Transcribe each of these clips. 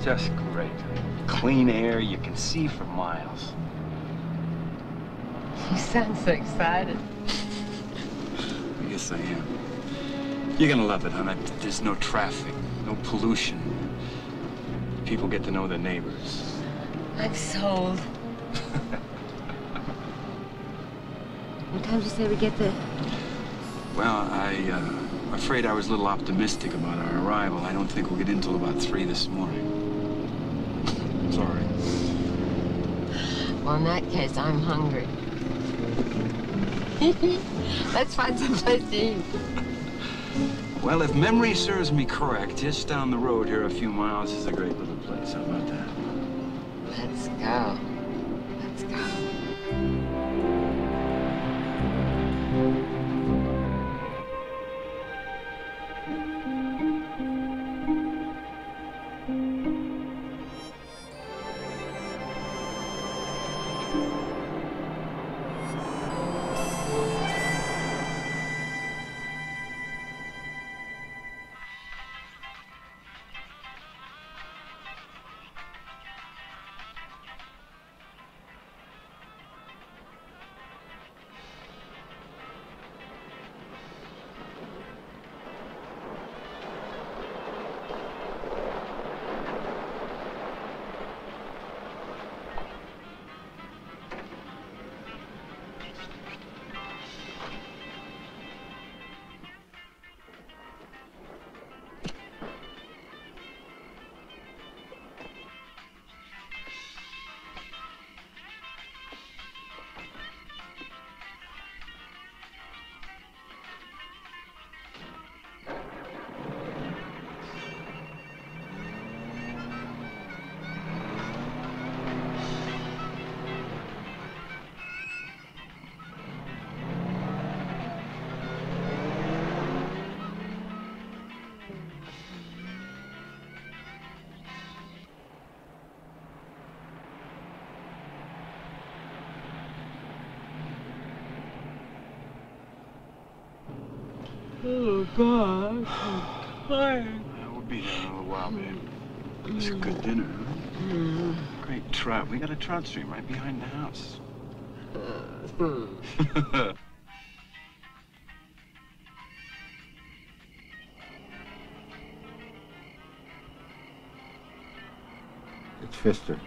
Just great. Clean air, you can see for miles. You sound so excited. I guess I am. You're gonna love it, hon. There's no traffic, no pollution. People get to know their neighbors. I'm sold. What time did you say we get there? Well, I'm afraid I was a little optimistic about our arrival. I don't think we'll get in till about 3 this morning. Sorry. Well, in that case, I'm hungry. Let's find some place to eat. Well, if memory serves me correct, just down the road here a few miles is a great little place. How about that? Let's go. Let's go. Oh, God. I'm tired. We'll be here in a little while, babe. It's a good dinner, huh? Great trout. We got a trout stream right behind the house. It's Pfister.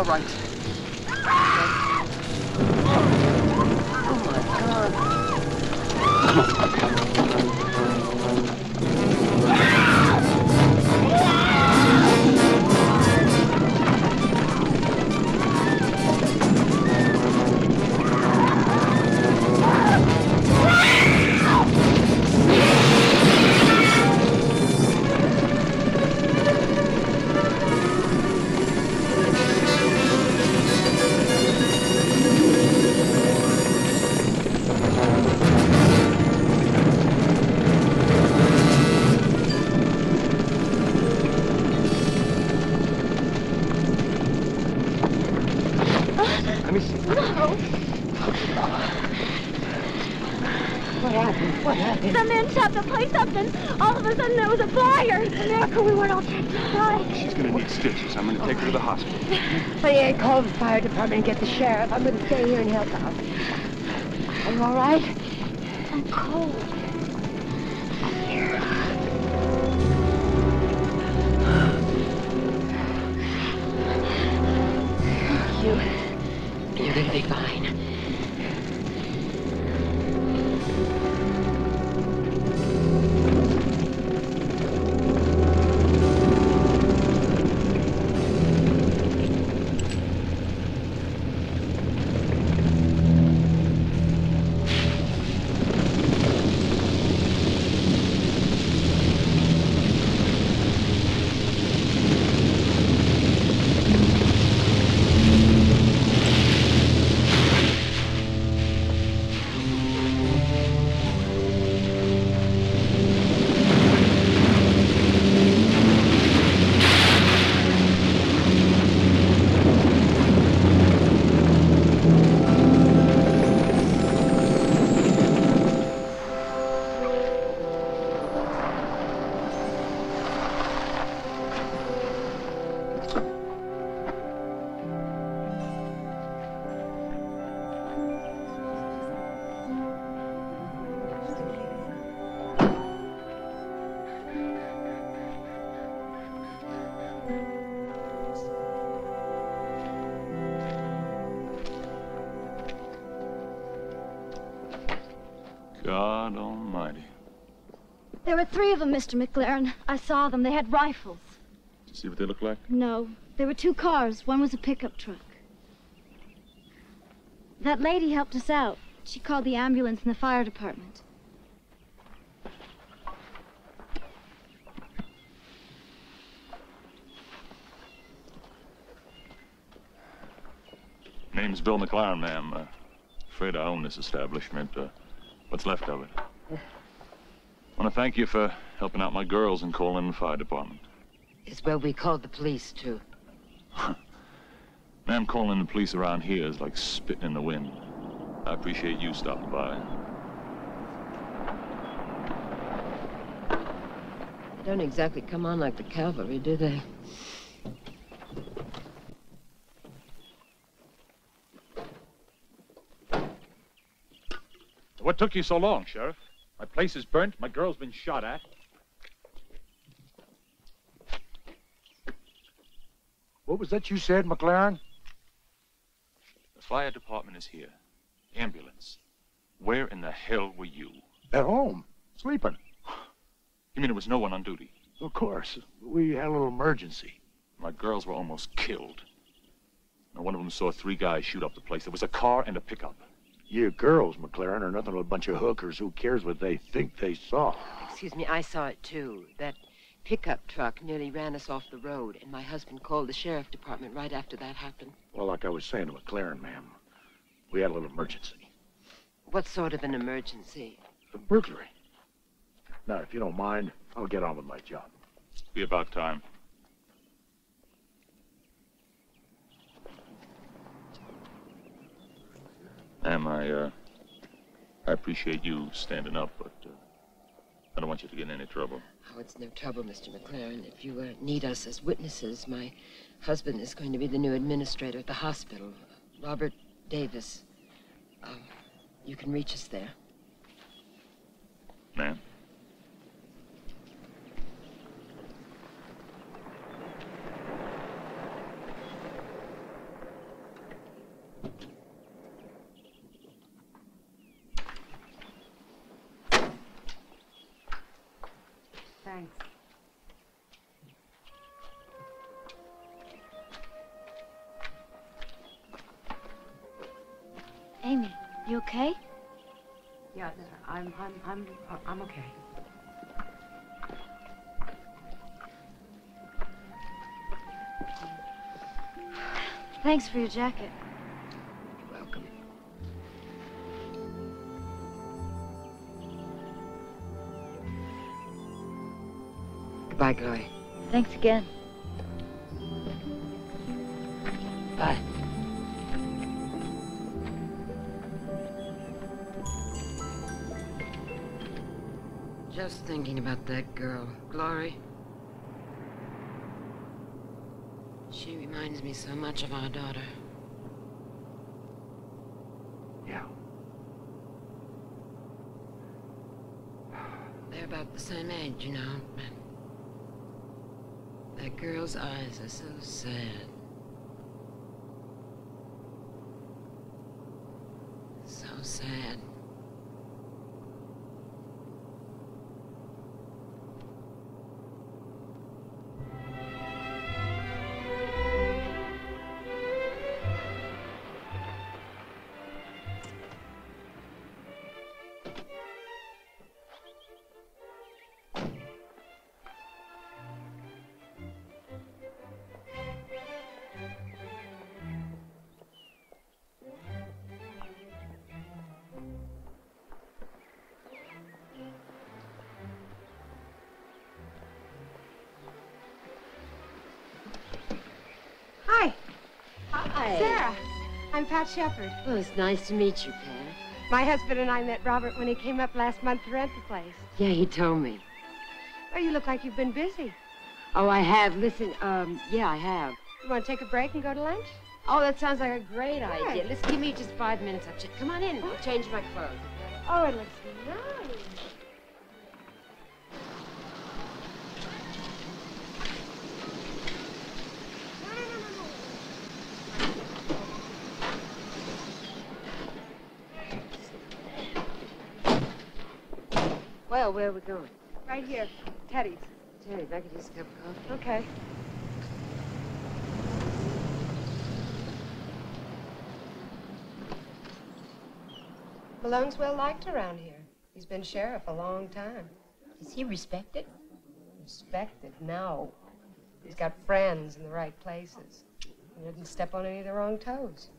right. Oh, my God. The men shot the place up, and all of a sudden there was a fire. America, we weren't all taken inside. She's gonna need stitches. I'm gonna take her to the hospital. But you ain't called the fire department and get the sheriff. I'm gonna stay here and help out. Are you all right? I'm cold. Here. You're gonna be fine. God almighty. There were 3 of them, Mr. McLaren. I saw them. They had rifles. Did you see what they look like? No. There were 2 cars. One was a pickup truck. That lady helped us out. She called the ambulance and the fire department. Name's Bill McLaren, ma'am. Afraid I own this establishment. What's left of it. I want to thank you for helping out my girls and calling the fire department. It's where we called the police, too. Ma'am, calling the police around here is like spitting in the wind. I appreciate you stopping by. They don't exactly come on like the cavalry, do they? What took you so long, Sheriff? My place is burnt. My girl's been shot at. What was that you said, McLaren? The fire department is here. Ambulance. Where in the hell were you? At home, sleeping. You mean there was no one on duty? Of course. We had a little emergency. My girls were almost killed. Now, one of them saw 3 guys shoot up the place. There was a car and a pickup. You girls, McLaren, are nothing but a bunch of hookers. Who cares what they think they saw? Excuse me, I saw it, too. That pickup truck nearly ran us off the road, and my husband called the sheriff department right after that happened. Well, like I was saying to McLaren, ma'am, we had a little emergency. What sort of an emergency? A burglary. Now, if you don't mind, I'll get on with my job. Be about time. Ma'am, I appreciate you standing up, but I don't want you to get in any trouble. Oh, it's no trouble, Mr. McLaren. If you need us as witnesses, my husband is going to be the new administrator at the hospital, Robert Davis. You can reach us there. Ma'am? Amy, you okay? Yeah, I'm okay. Thanks for your jacket. You're welcome. Goodbye, Chloe. Thanks again. Bye. Just thinking about that girl, Glory. She reminds me so much of our daughter. Yeah. They're about the same age, you know. That girl's eyes are so sad. So sad. Hi. Hi. Sara. I'm Pat Sheppard. Well, it's nice to meet you, Pat. My husband and I met Robert when he came up last month to rent the place. Yeah, he told me. Oh, you look like you've been busy. Oh, I have. Listen, yeah, I have. You want to take a break and go to lunch? Oh, that sounds like a great Good. idea. Listen, give me just 5 minutes. Come on in. I'll change my clothes. Oh, it looks nice. Well, where are we going? Right here, Teddy's. Terry, if I could just a cup of coffee. Okay. Malone's well liked around here. He's been sheriff a long time. Is he respected? Respected? No. He's got friends in the right places. He didn't step on any of the wrong toes.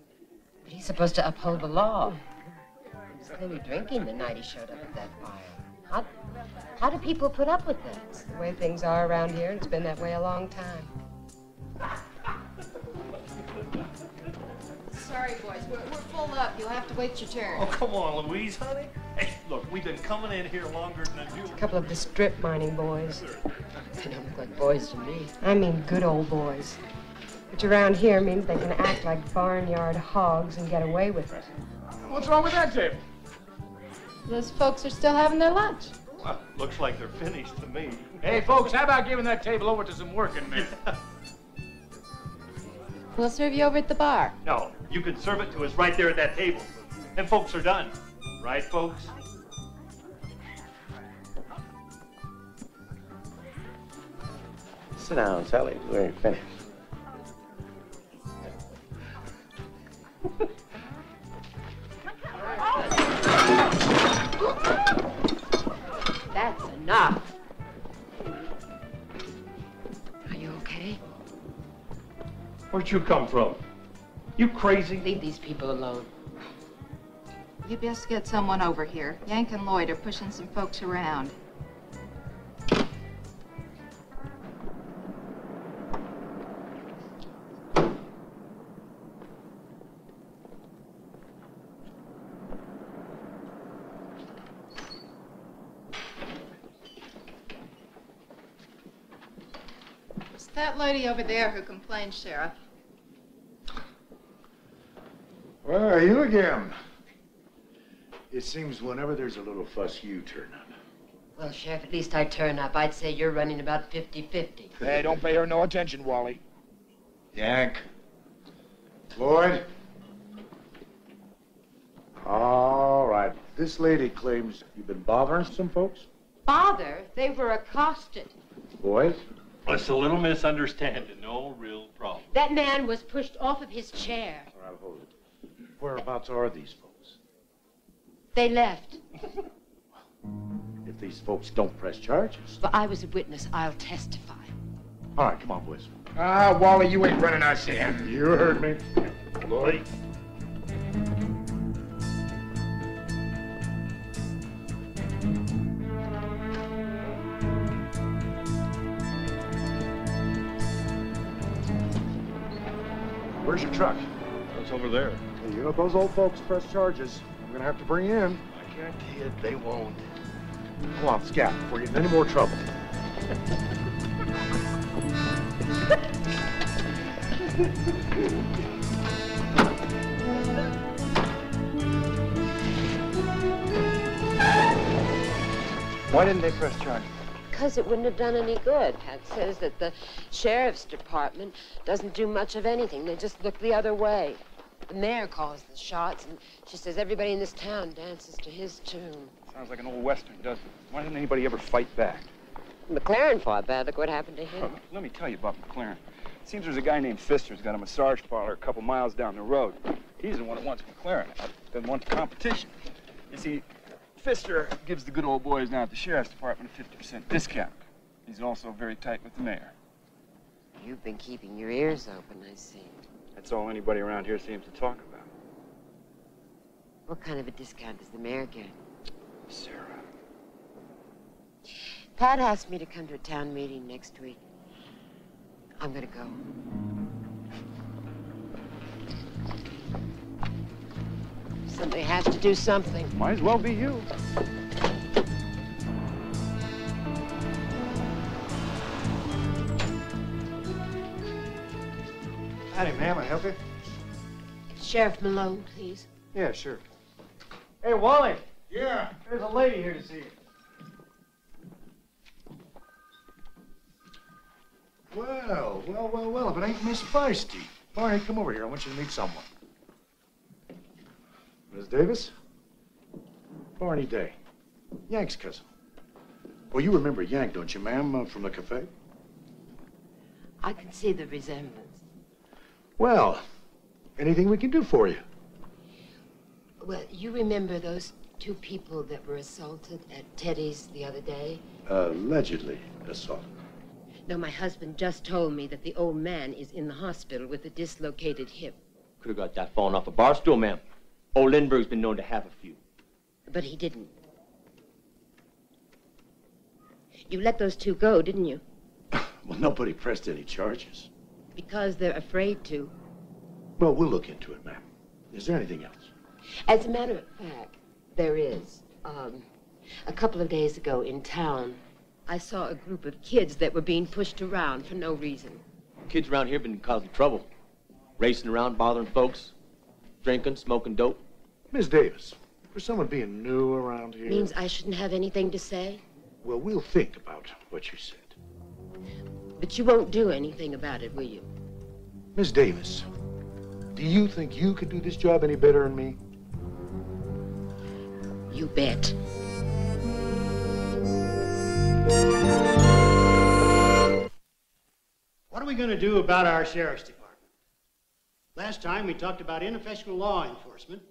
But he's supposed to uphold the law. He was clearly drinking the night he showed up at that fire. How do people put up with that? It's the way things are around here, and it's been that way a long time. Sorry, boys. We're full up. You'll have to wait your turn. Oh, come on, Louise, honey. Hey, look, we've been coming in here longer than you. A couple of the strip mining boys. They don't look like boys to me. I mean good old boys. Which around here means they can act like barnyard hogs and get away with it. What's wrong with that table? Those folks are still having their lunch. Well, looks like they're finished to me. Hey, folks, how about giving that table over to some working men? We'll serve you over at the bar. No, you can serve it to us right there at that table. And folks are done. Right, folks? Sit down, Sally. We ain't finished. That's enough. Are you okay? Where'd you come from? You crazy? Leave these people alone. You best get someone over here. Yank and Lloyd are pushing some folks around. It's that lady over there who complained, Sheriff. Where are you again? It seems whenever there's a little fuss, you turn up. Well, Sheriff, at least I turn up. I'd say you're running about 50-50. Hey, don't pay her no attention, Wally. Yank. Lloyd. All right. This lady claims you've been bothering some folks. Bother? They were accosted. Boys? It's a little misunderstanding. No real problem. That man was pushed off of his chair. All right, hold it. Whereabouts are these folks? They left. If these folks don't press charges. But I was a witness. I'll testify. All right, come on, boys. Ah, Wally, you ain't running our sand. You heard me. Lloyd. Where's your truck? It's over there. Hey, you know, if those old folks press charges, I'm gonna have to bring you in. I guarantee you, they won't. Go on, scout, before you get in any more trouble. Why didn't they press charges? Because it wouldn't have done any good. Pat says that the sheriff's department doesn't do much of anything. They just look the other way. The mayor calls the shots, and she says everybody in this town dances to his tune. Sounds like an old Western, doesn't it? Why didn't anybody ever fight back? McLaren fought bad. Look what happened to him. Let me tell you about McLaren. Seems there's a guy named Pfister's got a massage parlor a couple miles down the road. He's the one that wants McLaren. Doesn't want the competition. You see, Pfister gives the good old boys down at the sheriff's department a 50% discount. He's also very tight with the mayor. You've been keeping your ears open, I see. That's all anybody around here seems to talk about. What kind of a discount does the mayor get? Sara. Pat asked me to come to a town meeting next week. I'm gonna go. Somebody has to do something. Might as well be you. Howdy, ma'am. I help you? Sheriff Malone, please. Yeah, sure. Hey, Wally. Yeah. There's a lady here to see you. Well, if it ain't Miss Feisty. Barney, come over here. I want you to meet someone. Miss Davis? Barney Daye. Yank's cousin. Well, you remember Yank, don't you, ma'am, from the cafe? I can see the resemblance. Well, anything we can do for you? Well, you remember those two people that were assaulted at Teddy's the other day? Allegedly assaulted. No, my husband just told me that the old man is in the hospital with a dislocated hip. Could have got that falling off a bar stool, ma'am. Old Lindbergh's been known to have a few. But he didn't. You let those two go, didn't you? Well, nobody pressed any charges. Because they're afraid to. Well, we'll look into it, ma'am. Is there anything else? As a matter of fact, there is. A couple of days ago in town, I saw a group of kids that were being pushed around for no reason. Kids around here been causing trouble. Racing around, bothering folks. Drinking, smoking dope. Miss Davis, for someone being new around here... Means I shouldn't have anything to say? Well, we'll think about what you said. But you won't do anything about it, will you? Miss Davis, do you think you could do this job any better than me? You bet. What are we going to do about our sheriff's department? Last time we talked about ineffectual law enforcement,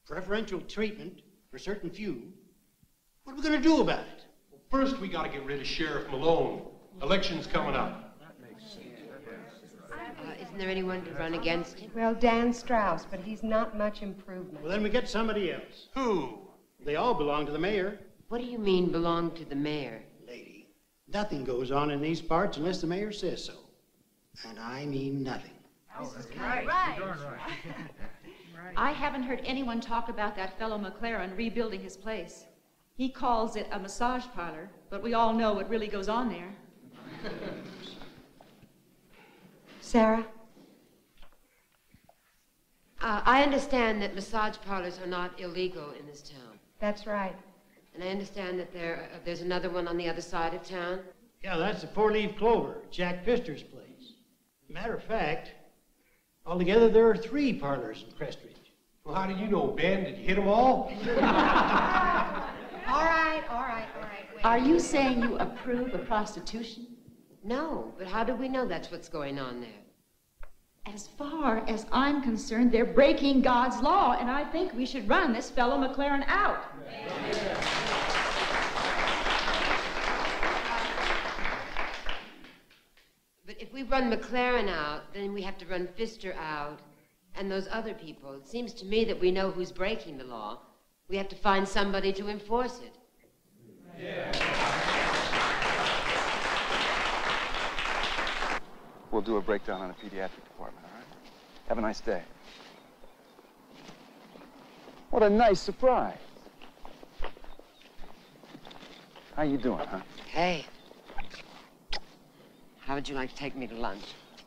preferential treatment for certain few. What are we going to do about it? Well, first, we got to get rid of Sheriff Malone. Election's coming up. That makes sense. Isn't there anyone to run against him? Well, Dan Strauss, but he's not much improvement. Well, then we get somebody else. Who? They all belong to the mayor. What do you mean, belong to the mayor? Lady, nothing goes on in these parts unless the mayor says so. And I mean nothing. Oh, that's right. I haven't heard anyone talk about that fellow McLaren rebuilding his place. He calls it a massage parlor, but we all know what really goes on there. Sara? I understand that massage parlors are not illegal in this town. That's right. And I understand that there's another one on the other side of town. Yeah, that's the Four-Leaf Clover, Jack Pfister's place. Matter of fact, altogether there are 3 parlors in Crestridge. Well, how do you know, Ben? Did you hit them all? All right. Wait. Are you saying you approve of prostitution? No, but how do we know that's what's going on there? As far as I'm concerned, they're breaking God's law, and I think we should run this fellow McLaren out. But if we run McLaren out, then we have to run Pfister out and those other people. It seems to me that we know who's breaking the law. We have to find somebody to enforce it. Yeah. We'll do a breakdown on the pediatric department, all right? Have a nice day. What a nice surprise. How you doing, huh? Hey. How would you like to take me to lunch?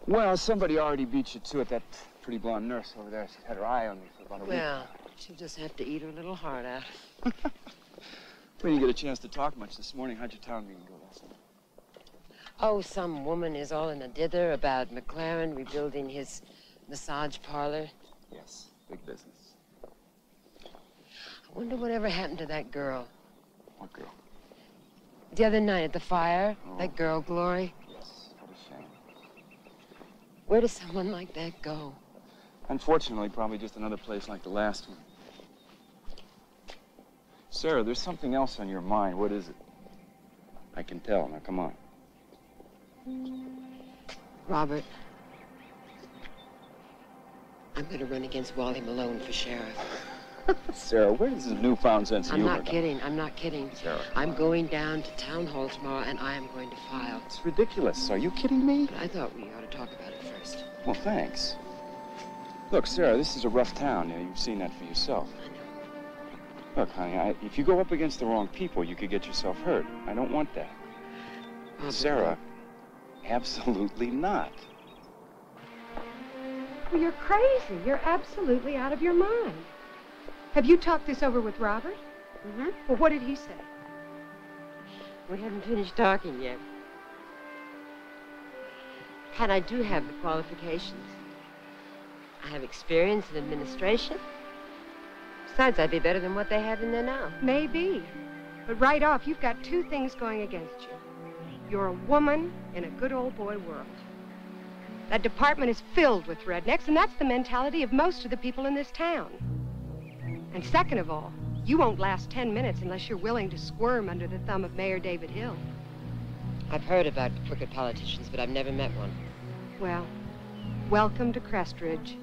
Well, somebody already beat you to it. That pretty blonde nurse over there. She's had her eye on me for about a week. Well, she'll just have to eat her little heart out. We didn't get a chance to talk much this morning. How'd your town meeting go last night? Oh, some woman is all in a dither about McLaren rebuilding his massage parlor. Yes, big business. I wonder whatever happened to that girl. What girl? The other night at the fire, that girl, Glory. Yes, what a shame. Where does someone like that go? Unfortunately, probably just another place like the last one. Sara, there's something else on your mind. What is it? I can tell. Now, come on. Robert, I'm going to run against Wally Malone for sheriff. Sara, where is this newfound sense of humor? I'm not kidding. Sara. I'm going down to town hall tomorrow, and I am going to file. It's ridiculous. Are you kidding me? But I thought we ought to talk about it first. Well, thanks. Look, Sara, this is a rough town. You know, you've seen that for yourself. I know. Look, honey, if you go up against the wrong people, you could get yourself hurt. I don't want that. Sara, absolutely not. Well, you're crazy. You're absolutely out of your mind. Have you talked this over with Robert? Mm-hmm. Well, what did he say? We haven't finished talking yet. Pat, I do have the qualifications. I have experience in administration. Besides, I'd be better than what they have in there now. Maybe. But right off, you've got two things going against you. You're a woman in a good old boy world. That department is filled with rednecks, and that's the mentality of most of the people in this town. And second of all, you won't last 10 minutes unless you're willing to squirm under the thumb of Mayor David Hill. I've heard about crooked politicians, but I've never met one. Well, welcome to Crestridge.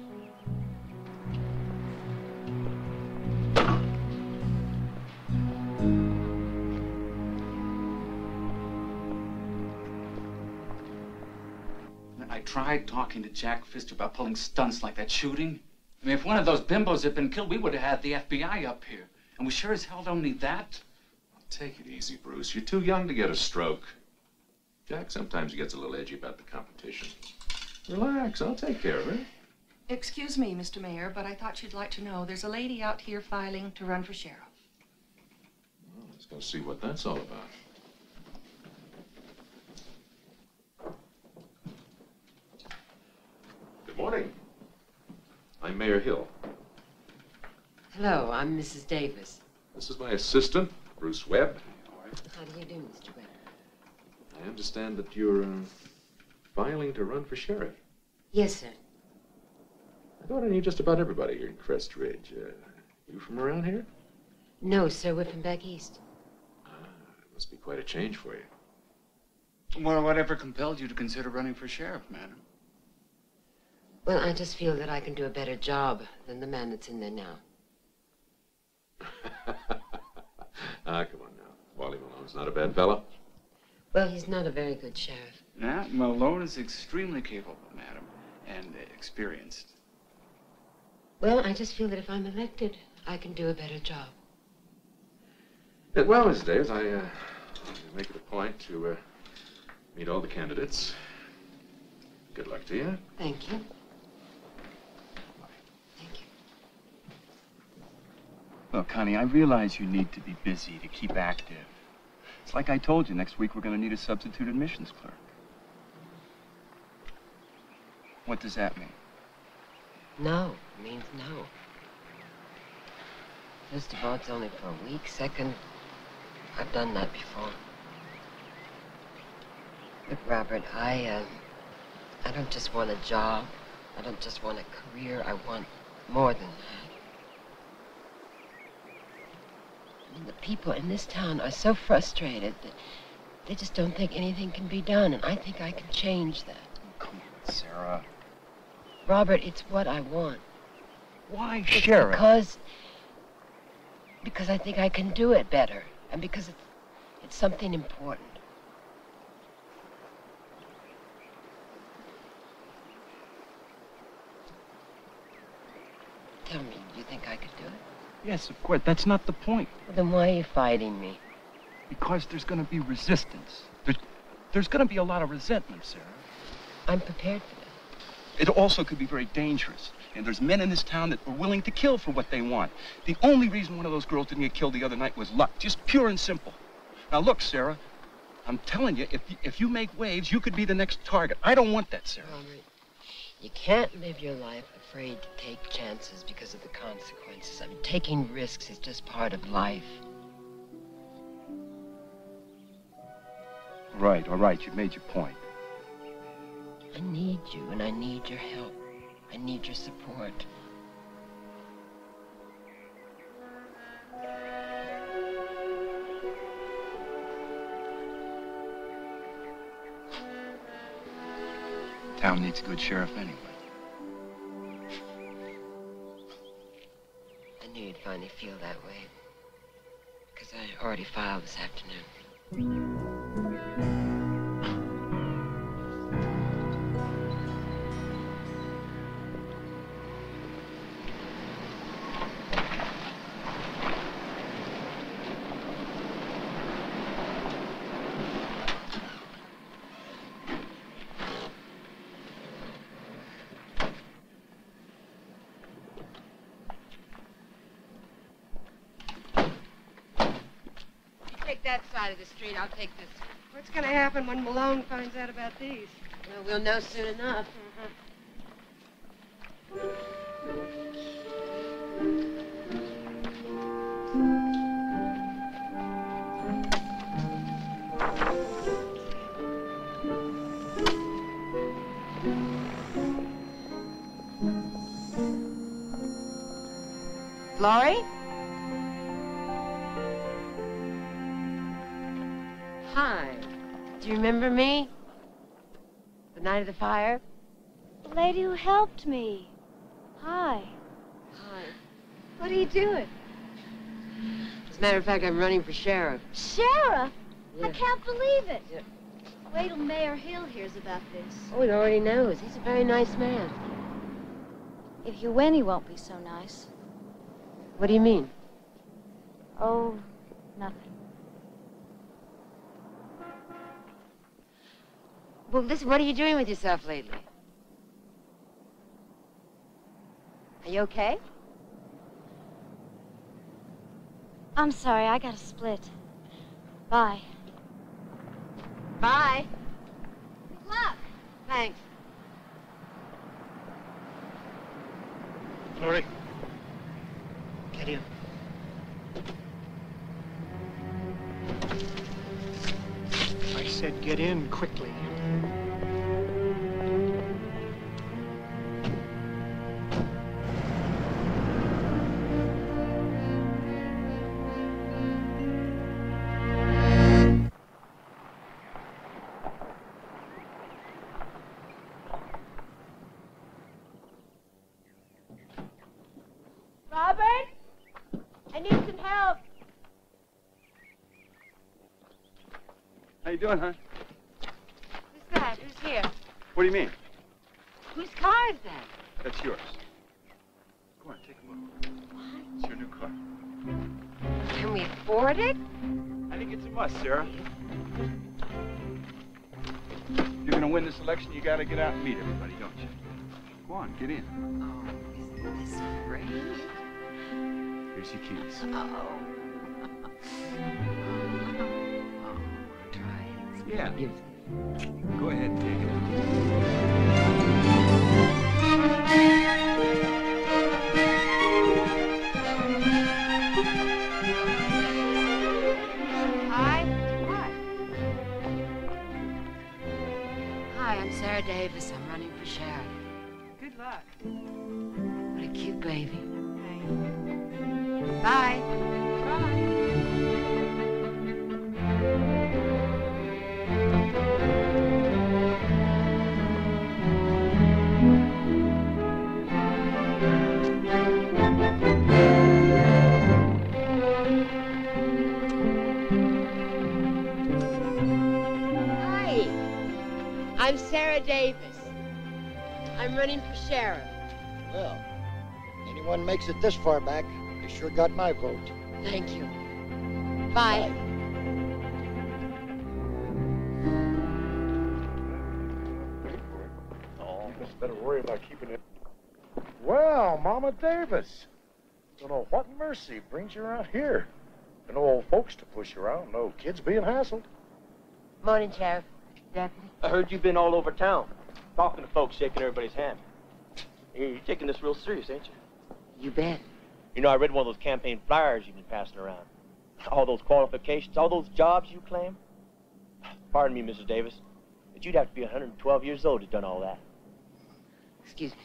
I tried talking to Jack Pfister about pulling stunts like that shooting. I mean, if one of those bimbos had been killed, we would have had the FBI up here. And we sure as hell don't need that. Take it easy, Bruce. You're too young to get a stroke. Jack sometimes gets a little edgy about the competition. Relax, I'll take care of it. Excuse me, Mr. Mayor, but I thought you'd like to know there's a lady out here filing to run for sheriff. Well, let's go see what that's all about. Good morning. I'm Mayor Hill. Hello, I'm Mrs. Davis. This is my assistant, Bruce Webb. How do you do, Mr. Webb? I understand that you're filing to run for sheriff. Yes, sir. I thought I knew just about everybody here in Crestridge. You from around here? No, sir, we're from back east. It must be quite a change for you. Well, whatever compelled you to consider running for sheriff, madam? Well, I just feel that I can do a better job than the man that's in there now. Come on now. Wally Malone's not a bad fellow. Well, he's not a very good sheriff. Yeah, Malone is extremely capable, madam, and experienced. Well, I just feel that if I'm elected, I can do a better job. Well, Mrs. Davis, I make it a point to meet all the candidates. Good luck to you. Thank you. Look, honey, I realize you need to be busy to keep active. It's like I told you, next week we're going to need a substitute admissions clerk. What does that mean? No, it means no. First of all, it's only for a week. Second, I've done that before. Look, Robert, I don't just want a job. I don't just want a career, I want more than that. I mean, the people in this town are so frustrated that they just don't think anything can be done, and I think I can change that. Come on, Sara. Robert, it's what I want. Why, It's Sheriff? because I think I can do it better, and because it's something important. Tell me, do you think I could do it? Yes, of course. That's not the point. Well, then why are you fighting me? Because there's going to be resistance. There's going to be a lot of resentment, Sara. I'm prepared for that. It also could be very dangerous. And there's men in this town that are willing to kill for what they want. The only reason one of those girls didn't get killed the other night was luck. Just pure and simple. Now, look, Sara, I'm telling you, if you make waves, you could be the next target. I don't want that, Sara. Robert, you can't live your life afraid to take chances because of the consequences. I mean, taking risks is just part of life. All right, you've made your point. I need you, and I need your help. I need your support. Town needs a good sheriff anyway. I knew you'd finally feel that way, because I already filed this afternoon. That side of the street, I'll take this. What's going to happen when Malone finds out about these? Well, we'll know soon enough. Laurie? Hi. Do you remember me? The night of the fire? The lady who helped me. Hi. Hi. What are you doing? As a matter of fact, I'm running for sheriff. Sheriff? Yeah. I can't believe it. Yeah. Wait till Mayor Hill hears about this. Oh, he already knows. He's a very nice man. If you win, he won't be so nice. What do you mean? Oh, nothing. Well, listen, what are you doing with yourself lately? Are you okay? I'm sorry, I gotta split. Bye. Bye. Good luck. Thanks. Laurie. Get in. I said get in quickly. Robert? I need some help. How you doing, huh? Who's that? Who's here? What do you mean? Whose car is that? That's yours. Go on, take a look. What? It's your new car. Can we afford it? I think it's a must, Sara. If you're gonna win this election, you gotta get out and meet everybody, don't you? Go on, get in. Oh, isn't this great? Here's your keys. Oh. Try it. Yeah. Give Go ahead and take it. Hi. Hi. Hi, I'm Sara Davis. I'm running for sheriff. Good luck. What a cute baby. Bye. Hi, I'm Sara Davis. I'm running for sheriff. Well, anyone makes it this far back, they sure got my vote. Thank you. Bye. You just better worry about keeping it. Well, Mama Davis. Don't know what mercy brings you around here. No old folks to push around, no kids being hassled. Morning, Sheriff. Deputy. I heard you've been all over town, talking to folks, shaking everybody's hand. Hey, you're taking this real serious, ain't you? You bet. You know, I read one of those campaign flyers you've been passing around. All those qualifications, all those jobs you claim. Pardon me, Mrs. Davis, but you'd have to be 112 years old to have done all that. Excuse me.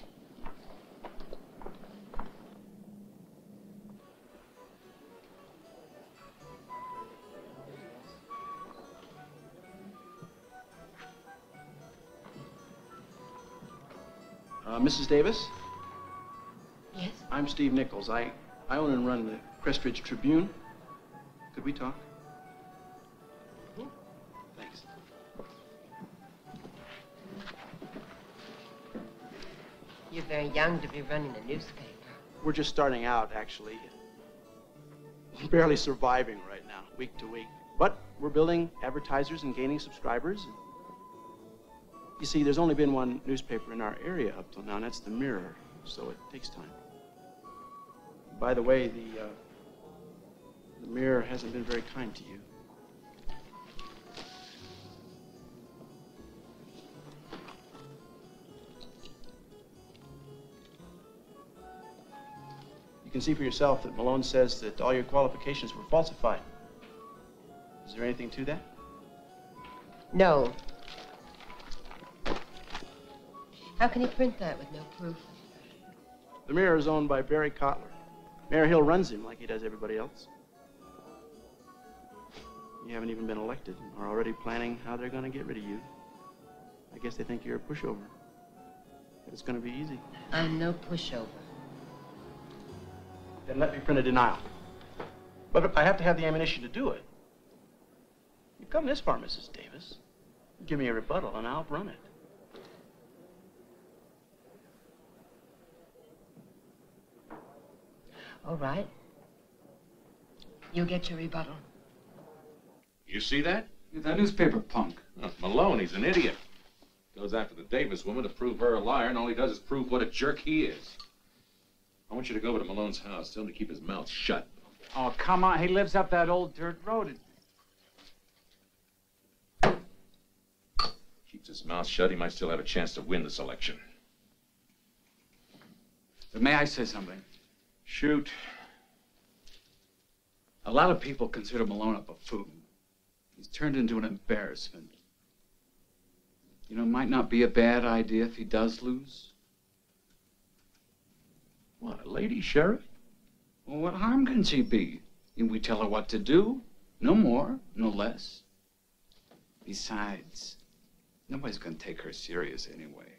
Mrs. Davis? Yes? I'm Steve Nichols. I own and run the Crestridge Tribune. Could we talk? Thanks. You're very young to be running a newspaper. We're just starting out, actually. We're barely surviving right now, week to week. But we're building advertisers and gaining subscribers. You see, there's only been one newspaper in our area up till now, and that's the Mirror, so it takes time. By the way, the Mirror hasn't been very kind to you. You can see for yourself that Malone says that all your qualifications were falsified. Is there anything to that? No. How can he print that with no proof? The Mirror is owned by Barry Kotler. Mayor Hill runs him like he does everybody else. You haven't even been elected and are already planning how they're going to get rid of you. I guess they think you're a pushover. But it's going to be easy. I'm no pushover. Then let me print a denial. But I have to have the ammunition to do it. You've come this far, Mrs. Davis. Give me a rebuttal and I'll run it. All right. You'll get your rebuttal. You see that? That newspaper punk. Oh, Malone, he's an idiot. Goes after the Davis woman to prove her a liar, and all he does is prove what a jerk he is. I want you to go over to Malone's house. Tell him to keep his mouth shut. Oh, come on. He lives up that old dirt road. Keeps his mouth shut, he might still have a chance to win this election. But may I say something? Shoot. A lot of people consider Malone a buffoon. He's turned into an embarrassment. You know, it might not be a bad idea if he does lose. What, a lady sheriff? Well, what harm can she be? We tell her what to do. No more, no less. Besides, nobody's going to take her serious anyway.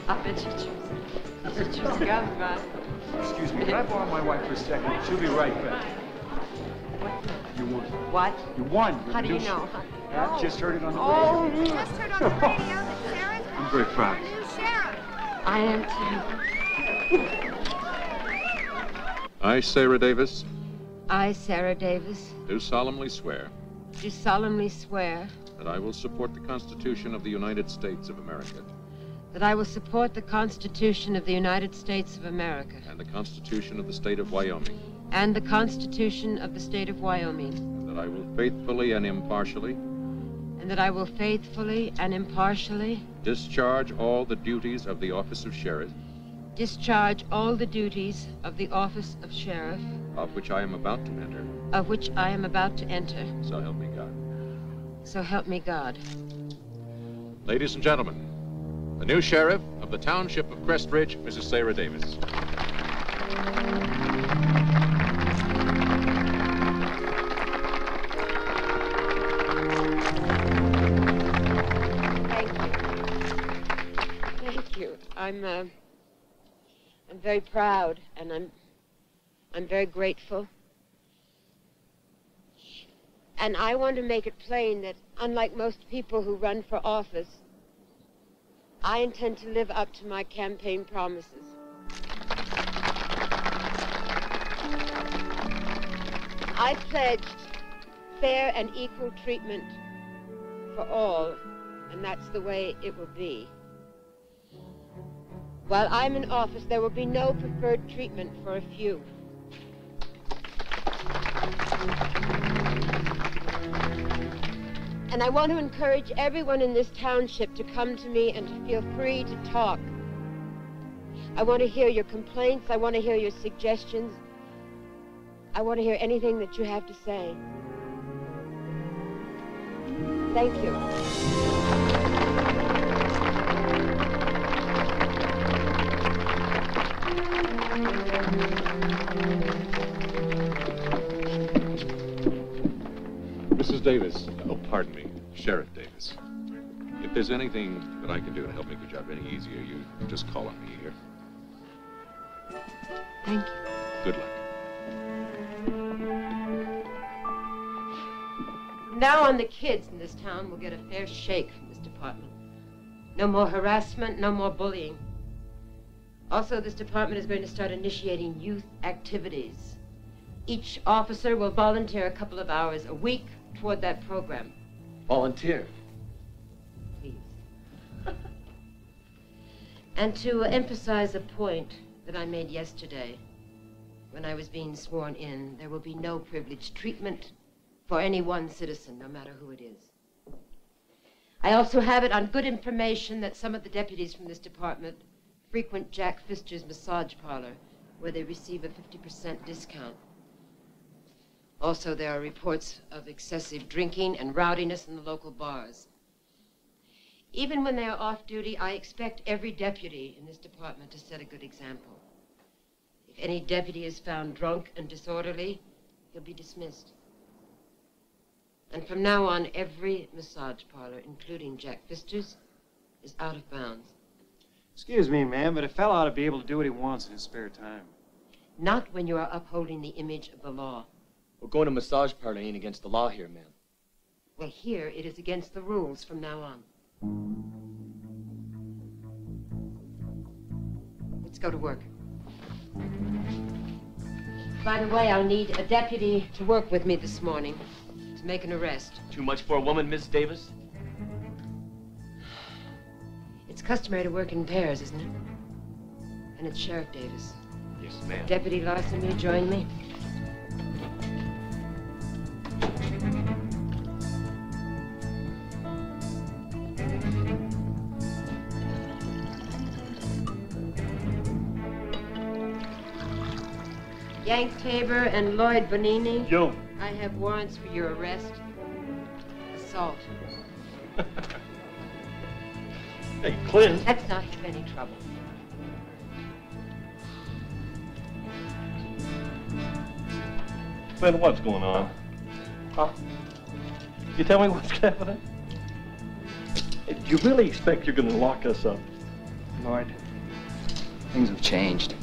I bet you choose. I bet you choose gum, right? Excuse me, can I borrow my wife for a second? She'll be right back. You won. What? You won. How do you know? I just heard it on the Oh, radio. you just heard on the radio that Sarah's I'm very proud. our new sheriff. I am too. I, Sara Davis, I, Sara Davis, do solemnly swear do solemnly swear that I will support the Constitution of the United States of America that I will support the Constitution of the United States of America and the Constitution of the State of Wyoming, and the Constitution of the State of Wyoming, and that I will faithfully and impartially discharge all the duties of the office of sheriff discharge all the duties of the office of sheriff, of which I am about to enter. of which I am about to enter. So help me God. So help me God. Ladies and gentlemen, the new sheriff of the township of Crestridge, Mrs. Sara Davis. Thank you. I'm very proud, and I'm very grateful. And I want to make it plain that, unlike most people who run for office, I intend to live up to my campaign promises. I pledged fair and equal treatment for all, and that's the way it will be. While I'm in office, there will be no preferred treatment for a few. And I want to encourage everyone in this township to come to me and to feel free to talk. I want to hear your complaints. I want to hear your suggestions. I want to hear anything that you have to say. Thank you. Mrs. Davis, oh, pardon me, Sheriff Davis. If there's anything that I can do to help make your job any easier, you just call on me here. Thank you. Good luck. Now on, the kids in this town will get a fair shake from this department. No more harassment, no more bullying. Also, this department is going to start initiating youth activities. Each officer will volunteer a couple of hours a week toward that program. Volunteer? Please. And to emphasize a point that I made yesterday when I was being sworn in, there will be no privileged treatment for any one citizen, no matter who it is. I also have it on good information that some of the deputies from this department frequent Jack Pfister's massage parlor, where they receive a 50% discount. Also, there are reports of excessive drinking and rowdiness in the local bars. Even when they are off duty, I expect every deputy in this department to set a good example. If any deputy is found drunk and disorderly, he'll be dismissed. And from now on, every massage parlor, including Jack Pfister's, is out of bounds. Excuse me, ma'am, but a fellow ought to be able to do what he wants in his spare time. Not when you are upholding the image of the law. Well, going to massage parlor ain't against the law here, ma'am. Well, here it is against the rules from now on. Let's go to work. By the way, I'll need a deputy to work with me this morning to make an arrest. Too much for a woman, Miss Davis? It's customary to work in pairs, isn't it? And it's Sheriff Davis. Yes, ma'am. Deputy Larsen, will you join me? Yank Tabor and Lloyd Bonini. Joe. I have warrants for your arrest. Assault. Hey, Clint. Let's not have any trouble. Clint, what's going on? Huh? You tell me what's happening? Hey, do you really expect you're going to lock us up? Lloyd, things have changed.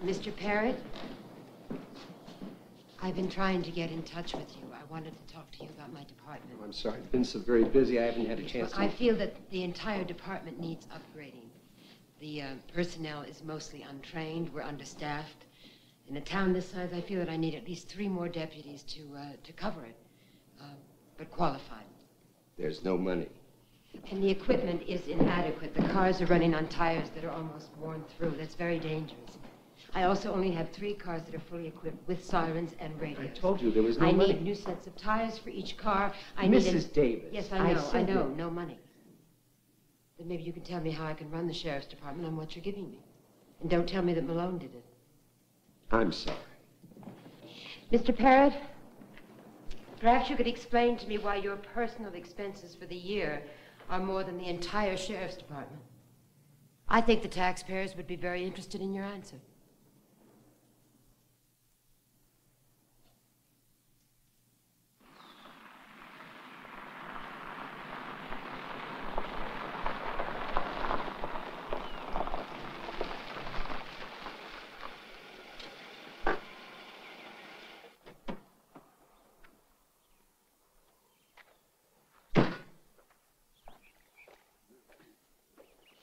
Mr. Parrott, I've been trying to get in touch with you. I wanted to talk to you about my department. I'm sorry. I've been so very busy, I haven't had a chance to... I feel that the entire department needs upgrading. The personnel is mostly untrained. We're understaffed. In a town this size, I feel that I need at least 3 more deputies to cover it, but qualified. There's no money. And the equipment is inadequate. The cars are running on tires that are almost worn through. That's very dangerous. I also only have 3 cars that are fully equipped with sirens and radios. I told you there was no money. I need new sets of tires for each car. I need Mrs. Davis. Yes, I know, no money. Then maybe you can tell me how I can run the sheriff's department on what you're giving me. And don't tell me that Malone did it. I'm sorry. Mr. Parrott, perhaps you could explain to me why your personal expenses for the year are more than the entire sheriff's department. I think the taxpayers would be very interested in your answer.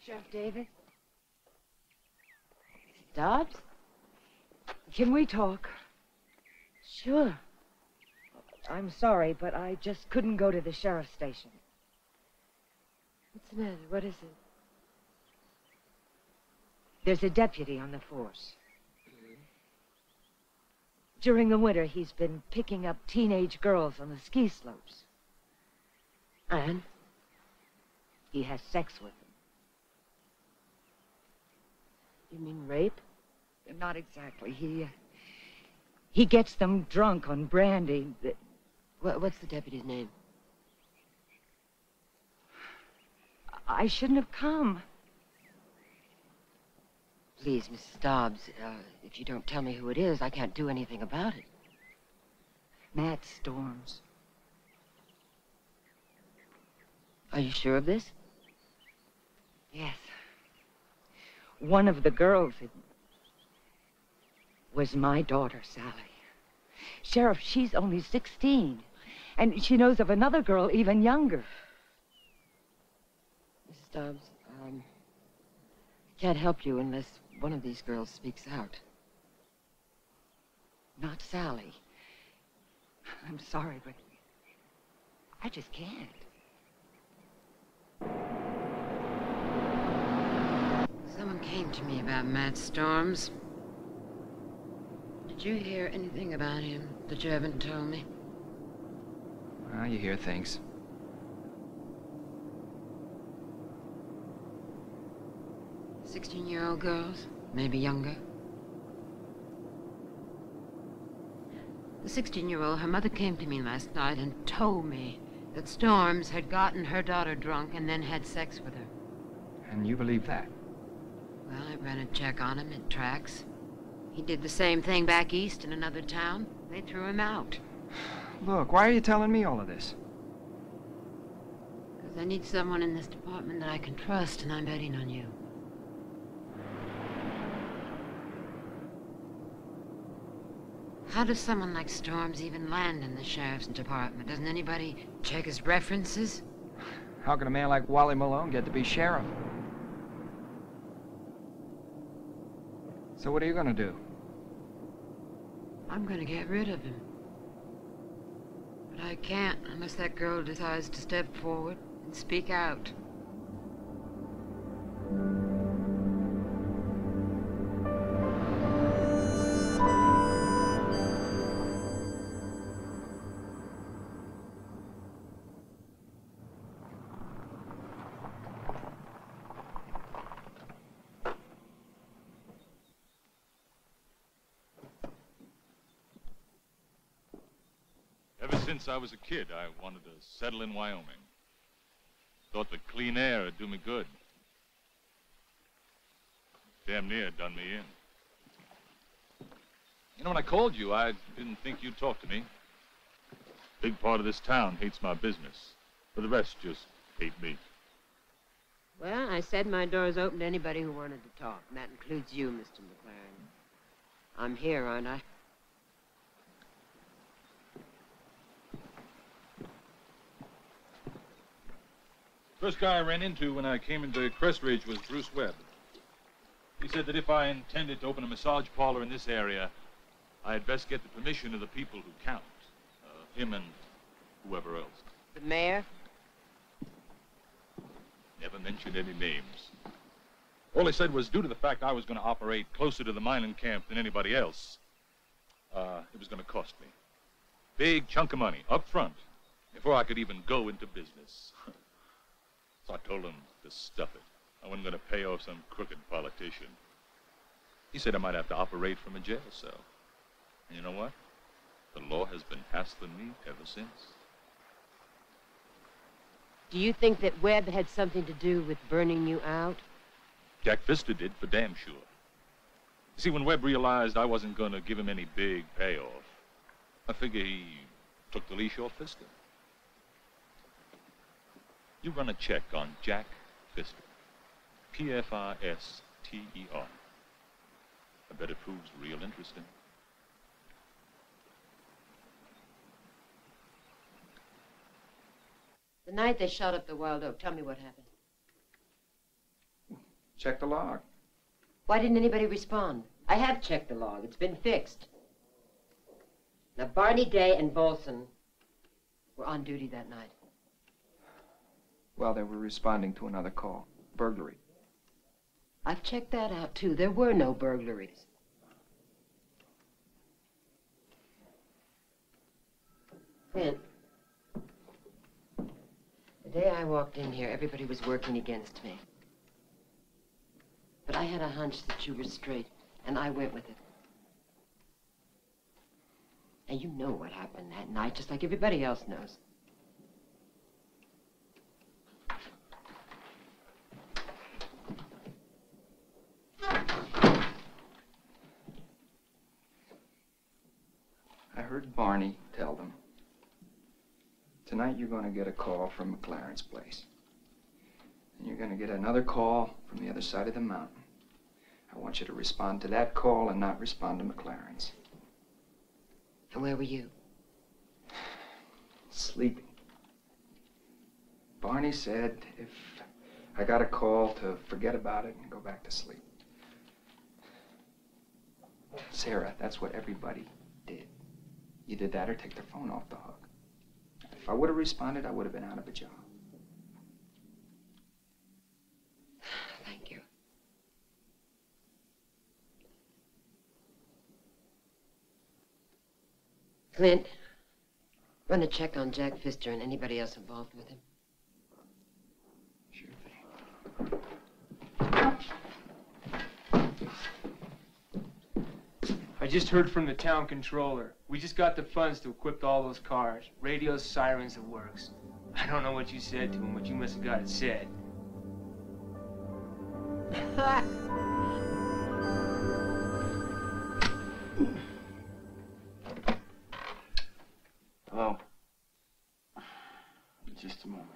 Sheriff Davis? Dobbs? Can we talk? Sure. I'm sorry, but I just couldn't go to the sheriff's station. What's the matter? What is it? There's a deputy on the force. During the winter, he's been picking up teenage girls on the ski slopes. And? He has sex with them. You mean rape? Not exactly. He gets them drunk on brandy. What's the deputy's name? I shouldn't have come. Please, Mrs. Dobbs, if you don't tell me who it is, I can't do anything about it. Matt Storms. Are you sure of this? Yes. One of the girls was my daughter, Sally. Sheriff, she's only 16, and she knows of another girl even younger. Mrs. Dobbs, I can't help you unless one of these girls speaks out. Not Sally. I'm sorry, but I just can't. Someone came to me about Matt Storms. Did you hear anything about him that you haven't told me? Well, you hear things. 16-year-old girls, maybe younger. The 16-year-old, her mother came to me last night and told me that Storms had gotten her daughter drunk and then had sex with her. And you believe that? Well, I ran a check on him. It tracks. He did the same thing back east in another town. They threw him out. Look, why are you telling me all of this? Because I need someone in this department that I can trust, and I'm betting on you. How does someone like Storms even land in the sheriff's department? Doesn't anybody check his references? How can a man like Wally Malone get to be sheriff? So what are you gonna do? I'm gonna get rid of him. But I can't unless that girl decides to step forward and speak out. Since I was a kid, I wanted to settle in Wyoming. Thought the clean air would do me good. Damn near done me in. You know, when I called you, I didn't think you'd talk to me. Big part of this town hates my business. But the rest just hate me. Well, I said my door's open to anybody who wanted to talk, and that includes you, Mr. McLaren. I'm here, aren't I? First guy I ran into when I came into Crestridge was Webb. He said that if I intended to open a massage parlor in this area, I had best get the permission of the people who count. Him and whoever else. The mayor? Never mentioned any names. All he said was due to the fact I was going to operate closer to the mining camp than anybody else, it was going to cost me. Big chunk of money, up front, before I could even go into business. So I told him to stuff it. I wasn't going to pay off some crooked politician. He said I might have to operate from a jail cell. And you know what? The law has been hassling me ever since. Do you think that Webb had something to do with burning you out? Jack Pfister did, for damn sure. You see, when Webb realized I wasn't going to give him any big payoff, I figure he took the leash off Pfister. You run a check on Jack Pfister. P-F-I-S-T-E-R. I bet it proves real interesting. The night they shot up the Wild Oak, tell me what happened. Check the log. Why didn't anybody respond? I have checked the log. It's been fixed. Now, Barney, Daye, and Bolson were on duty that night. Well, they were responding to another call. Burglary. I've checked that out, too. There were no burglaries. Clint, the day I walked in here, everybody was working against me. But I had a hunch that you were straight, and I went with it. And you know what happened that night, just like everybody else knows. I heard Barney tell them. Tonight you're going to get a call from McLaren's place. And you're going to get another call from the other side of the mountain. I want you to respond to that call and not respond to McLaren's. And where were you? Sleeping. Barney said if I got a call to forget about it and go back to sleep. Sara, that's what everybody did. You did that or take their phone off the hook. If I would have responded, I would have been out of a job. Thank you. Clint, run a check on Jack Pfister and anybody else involved with him. Sure thing. I just heard from the town controller. We just got the funds to equip all those cars. Radios, sirens, the works. I don't know what you said to him, but you must have got it said. Hello. Just a moment.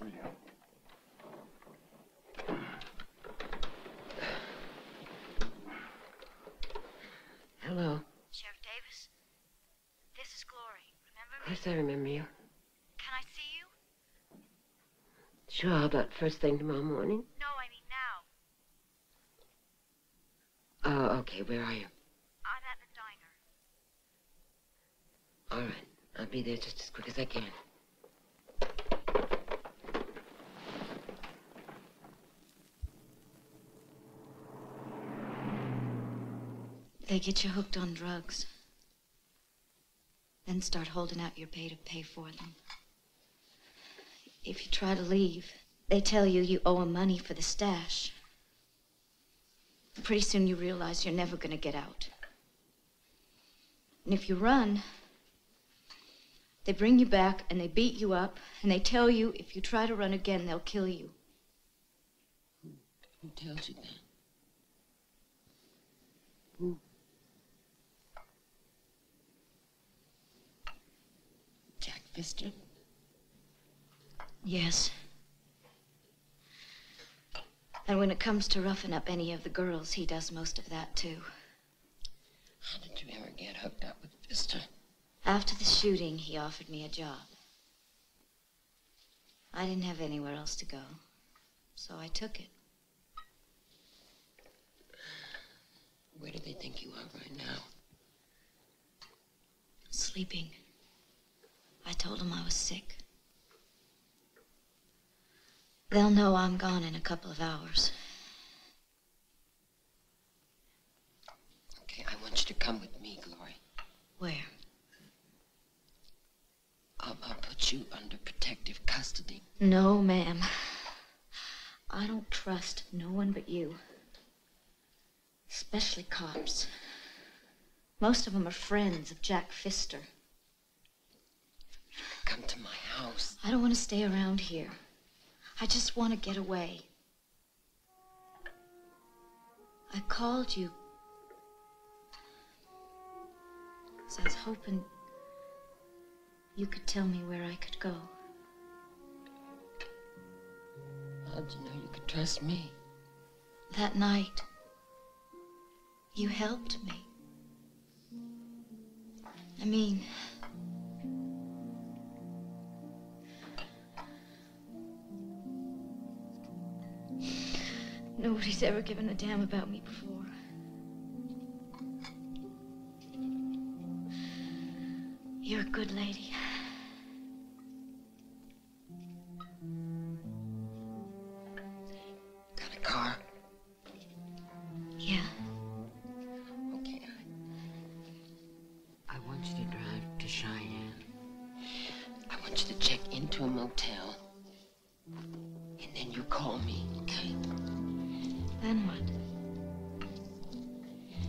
Radio. Hello. Sheriff Davis? This is Glory. Remember me? Of course I remember you. Can I see you? Sure, how about first thing tomorrow morning? No, I mean now. Oh, okay, where are you? I'm at the diner. All right, I'll be there just as quick as I can. They get you hooked on drugs. Then start holding out your pay to pay for them. If you try to leave, they tell you you owe them money for the stash. Pretty soon you realize you're never going to get out. And if you run, they bring you back and they beat you up and they tell you if you try to run again, they'll kill you. Who tells you that? Who? Jack Pfister? Yes. And when it comes to roughing up any of the girls, he does most of that, too. How did you ever get hooked up with Pfister? After the shooting, he offered me a job. I didn't have anywhere else to go, so I took it. Where do they think you are right now? Sleeping. I told them I was sick. They'll know I'm gone in a couple of hours. Okay, I want you to come with me, Glory. Where? I'll put you under protective custody. No, ma'am. I don't trust no one but you. Especially cops. Most of them are friends of Jack Pfister. Come to my house. I don't want to stay around here. I just want to get away. I called you 'cause I was hoping you could tell me where I could go. How'd you know you could trust me? That night, you helped me. I mean, nobody's ever given a damn about me before. You're a good lady. Got a car? Yeah. Okay, I want you to drive to Cheyenne. I want you to check into a motel. And then you call me, okay? Then what?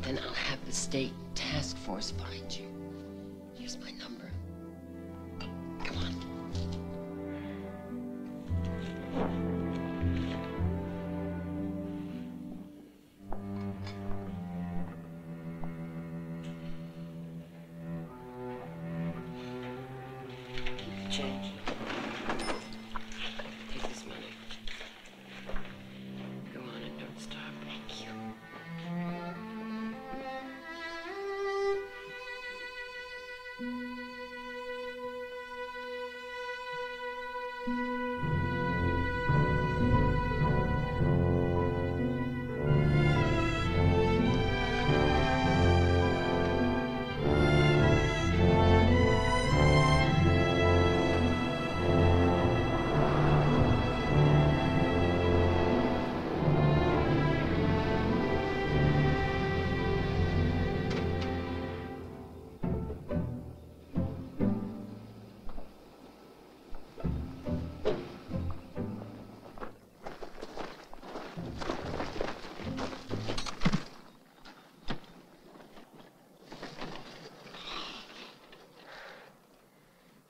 Then I'll have the state task force find you. Here's my number. Come on. Change. Take this money. Go on and don't stop. Thank you.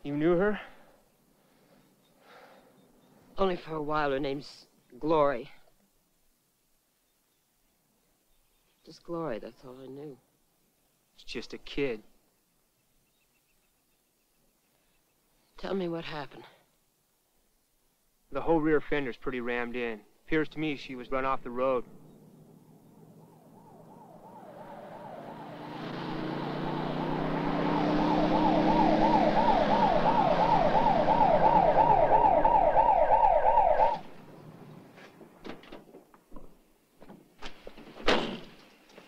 You knew her? Only for a while. Her name's Glory. Just Glory, that's all I knew. She's just a kid. Tell me what happened. The whole rear fender's pretty rammed in. Appears to me she was run off the road.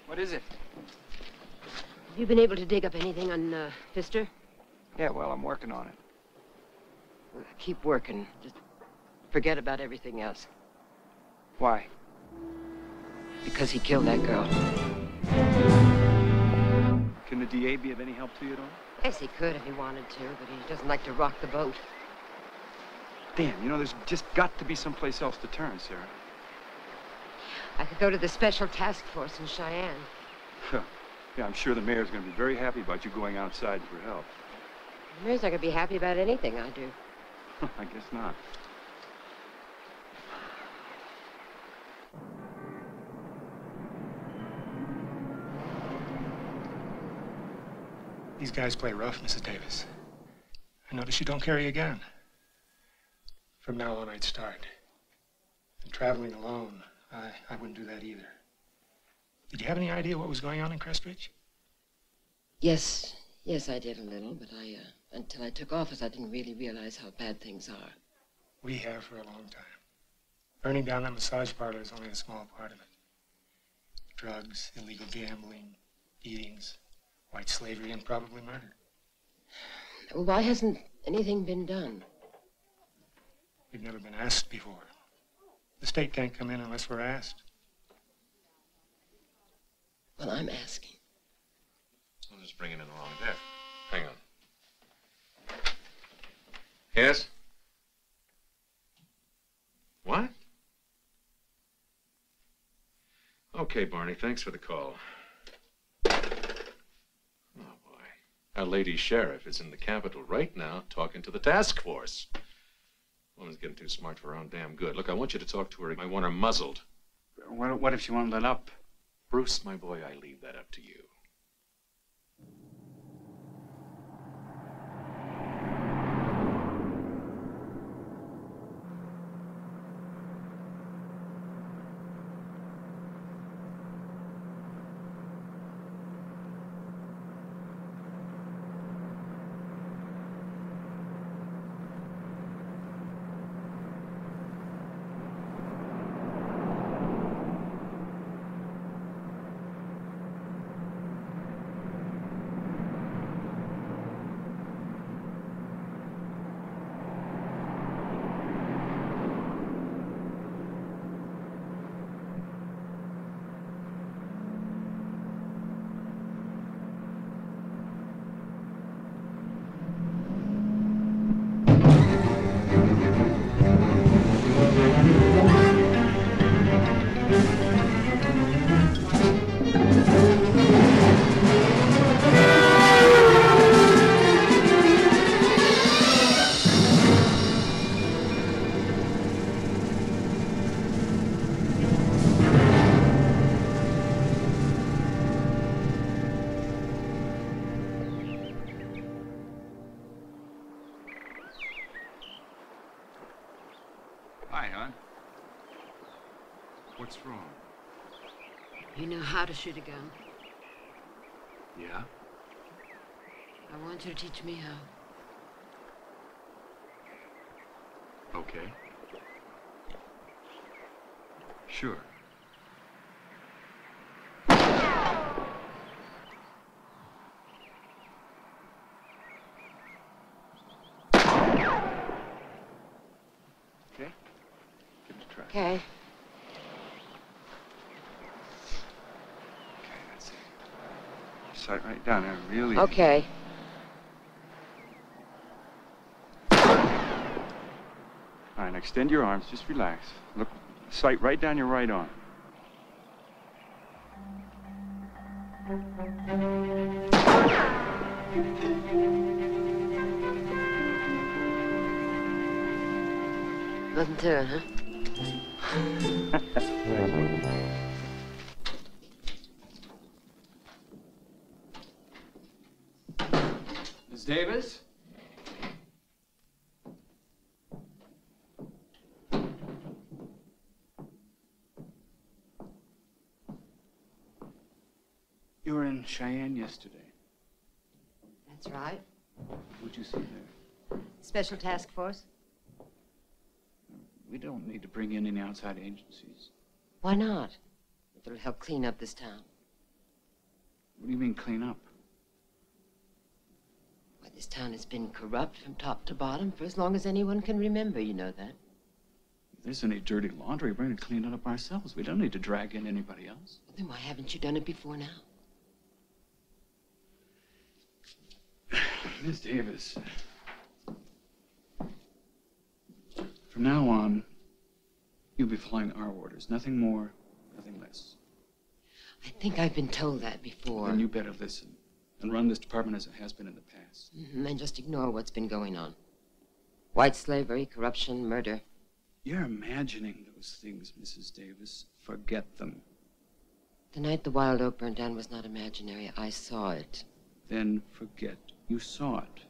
What is it? Have you been able to dig up anything on Pfister? Yeah, well, I'm working on it. Well, keep working. Just forget about everything else. Why? Because he killed that girl. Can the DA be of any help to you at all? Yes, he could if he wanted to, but he doesn't like to rock the boat. Damn, you know, there's just got to be someplace else to turn, Sarah. I could go to the special task force in Cheyenne. Yeah, I'm sure the mayor's going to be very happy about you going outside for help. The mayor's not going to be happy about anything I do. I guess not. These guys play rough, Mrs. Davis. I notice you don't carry a gun. From now on, I'd start. And traveling alone, I wouldn't do that either. Did you have any idea what was going on in Crestridge? Yes, I did a little, but until I took office, I didn't really realize how bad things are. We have for a long time. Burning down that massage parlor is only a small part of it. Drugs, illegal gambling, beatings, white slavery, and probably murder. Well, why hasn't anything been done? We've never been asked before. The state can't come in unless we're asked. Well, I'm asking. I'm just bringing in the wrong deck. Hang on. Yes? What? Okay, Barney, thanks for the call. Oh, boy. Our lady sheriff is in the Capitol right now talking to the task force. Woman's getting too smart for her own damn good. Look, I want you to talk to her. I want her muzzled. What if she won't let up? Bruce, my boy, I leave that up to you. What's wrong? You know how to shoot a gun. Yeah? I want you to teach me how. Okay. Sure. Okay? Give it a try. Okay. That's it. Sight right down there, really. Okay. All right, now extend your arms. Just relax. Look, sight right down your right arm. Nothing to it, huh? Miss Davis? You were in Cheyenne yesterday. That's right. What'd you see there? Special task force. We don't need to bring in any outside agencies. Why not? If it'll help clean up this town. What do you mean, clean up? Why, this town has been corrupt from top to bottom for as long as anyone can remember, you know that. If there's any dirty laundry, we're going to clean it up ourselves. We don't need to drag in anybody else. Well, then why haven't you done it before now? Miss Davis, from now on, you'll be following our orders. Nothing more, nothing less. I think I've been told that before. Then you better listen and run this department as it has been in the past. And just ignore what's been going on. White slavery, corruption, murder. You're imagining those things, Mrs. Davis. Forget them. The night the Wild Oak burned down was not imaginary. I saw it. Then forget you saw it.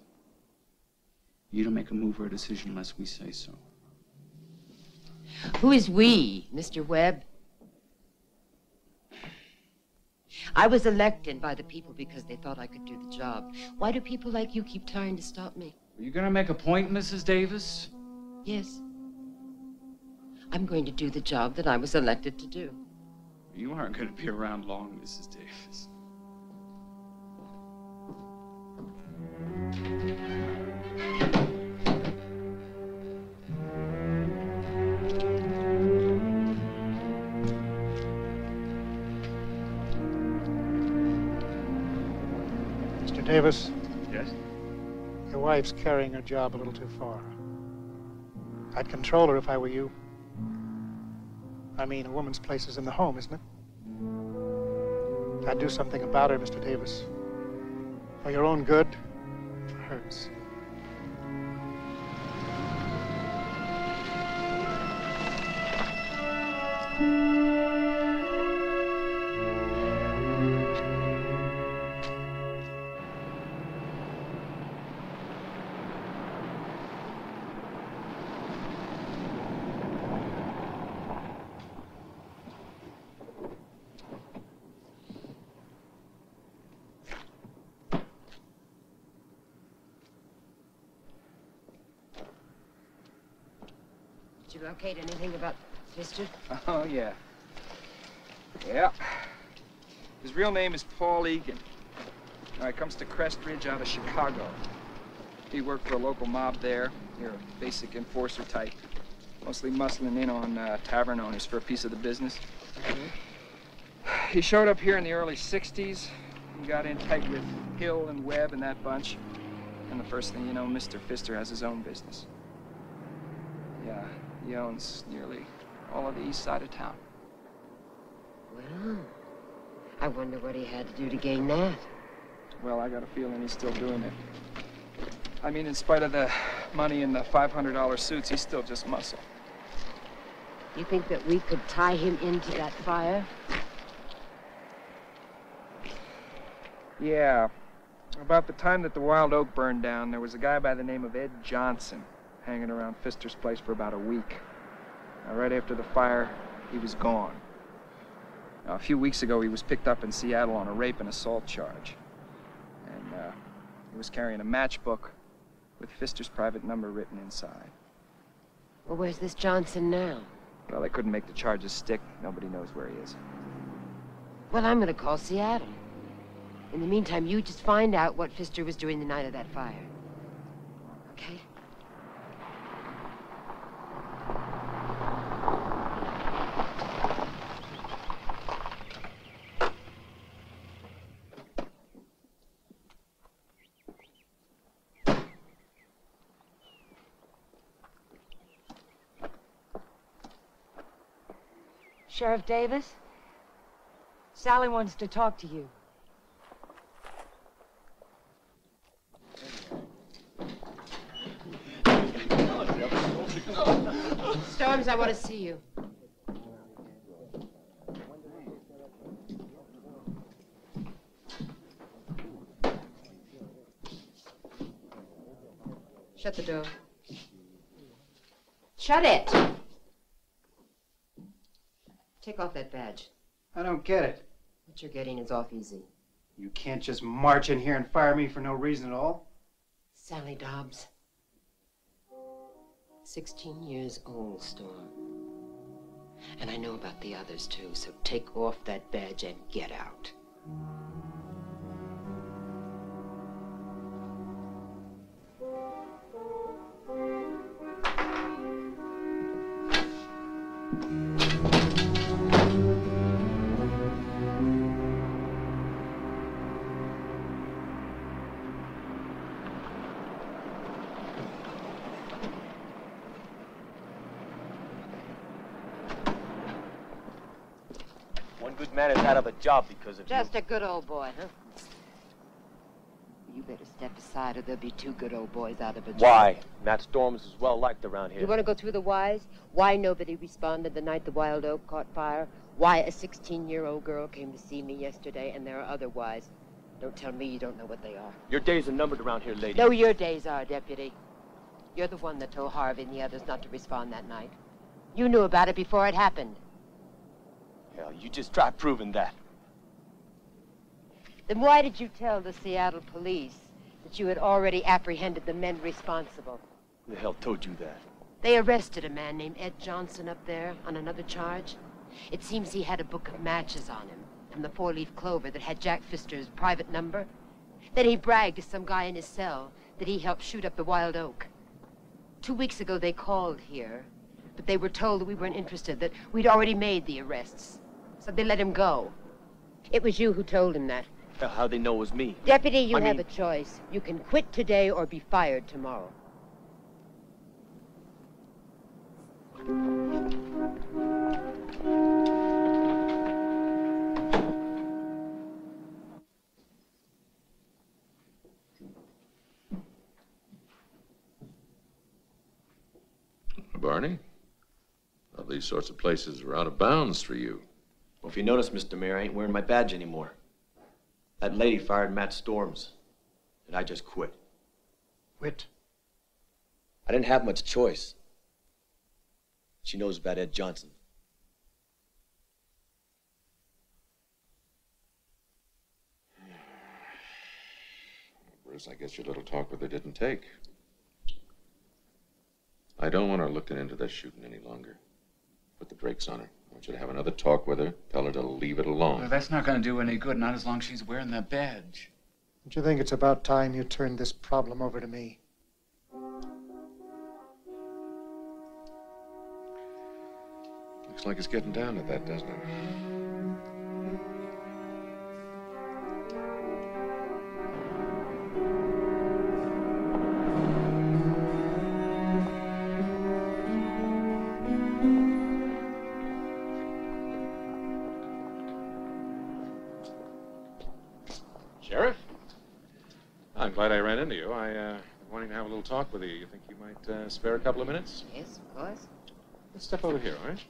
You don't make a move or a decision unless we say so. Who is we, Mr. Webb? I was elected by the people because they thought I could do the job. Why do people like you keep trying to stop me? Are you going to make a point, Mrs. Davis? Yes. I'm going to do the job that I was elected to do. You aren't going to be around long, Mrs. Davis. Mr. Davis? Yes? Your wife's carrying her job a little too far. I'd control her if I were you. I mean, a woman's place is in the home, isn't it? I'd do something about her, Mr. Davis. For your own good, for hers. Did you locate anything about Pfister? Oh, yeah. Yeah. His real name is Paul Egan. Now, he comes to Crestridge out of Chicago. He worked for a local mob there. You're a basic enforcer type. Mostly muscling in on tavern owners for a piece of the business. He showed up here in the early 60s. He got in tight with Hill and Webb and that bunch. And the first thing you know, Mr. Pfister has his own business. Yeah, he owns nearly all of the east side of town. Well, I wonder what he had to do to gain that. Well, I got a feeling he's still doing it. I mean, in spite of the money and the $500 suits, he's still just muscle. You think that we could tie him into that fire? Yeah. About the time that the Wild Oak burned down, there was a guy by the name of Ed Johnson hanging around Pfister's place for about a week. Now, right after the fire, he was gone. Now, a few weeks ago, he was picked up in Seattle on a rape and assault charge. And he was carrying a matchbook with Pfister's private number written inside. Well, where's this Johnson now? Well, they couldn't make the charges stick. Nobody knows where he is. Well, I'm gonna call Seattle. In the meantime, you just find out what Pfister was doing the night of that fire. Okay? Sheriff Davis? Sally wants to talk to you. Storms, I want to see you. Shut the door. Shut it! Take off that badge. I don't get it. What you're getting is off easy. You can't just march in here and fire me for no reason at all. Sally Dobbs. 16 years old, Storm. And I know about the others, too, so take off that badge and get out. Man is out of a job because of Just a good old boy, huh? You better step aside or there'll be two good old boys out of a job. Why? Matt Storms is well liked around here. You want to go through the whys? Why nobody responded the night the Wild Oak caught fire? Why a 16-year-old girl came to see me yesterday, and there are other whys. Don't tell me you don't know what they are. Your days are numbered around here, lady. No, your days are, Deputy. You're the one that told Harvey and the others not to respond that night. You knew about it before it happened. Hell, you just try proving that. Then why did you tell the Seattle police that you had already apprehended the men responsible? Who the hell told you that? They arrested a man named Ed Johnson up there on another charge. It seems he had a book of matches on him from the four-leaf clover that had Jack Pfister's private number. Then he bragged to some guy in his cell that he helped shoot up the Wild Oak. 2 weeks ago, they called here, but they were told that we weren't interested, that we'd already made the arrests. So they let him go. It was you who told him that. How'd they know it was me? Deputy, you have a choice. You can quit today or be fired tomorrow. Barney, well, these sorts of places are out of bounds for you. Well, if you notice, Mr. Mayor, I ain't wearing my badge anymore. That lady fired Matt Storms, and I just quit. Quit? I didn't have much choice. She knows about Ed Johnson. Bruce, I guess your little talk with her didn't take. I don't want her looking into this shooting any longer. Put the brakes on her. I want you to have another talk with her. Tell her to leave it alone. Well, that's not going to do any good, not as long as she's wearing that badge. Don't you think it's about time you turned this problem over to me? Looks like it's getting down to that, doesn't it? Sheriff? I'm glad I ran into you. I wanted to have a little talk with you. You think you might spare a couple of minutes? Yes, of course. Let's step over here, all right?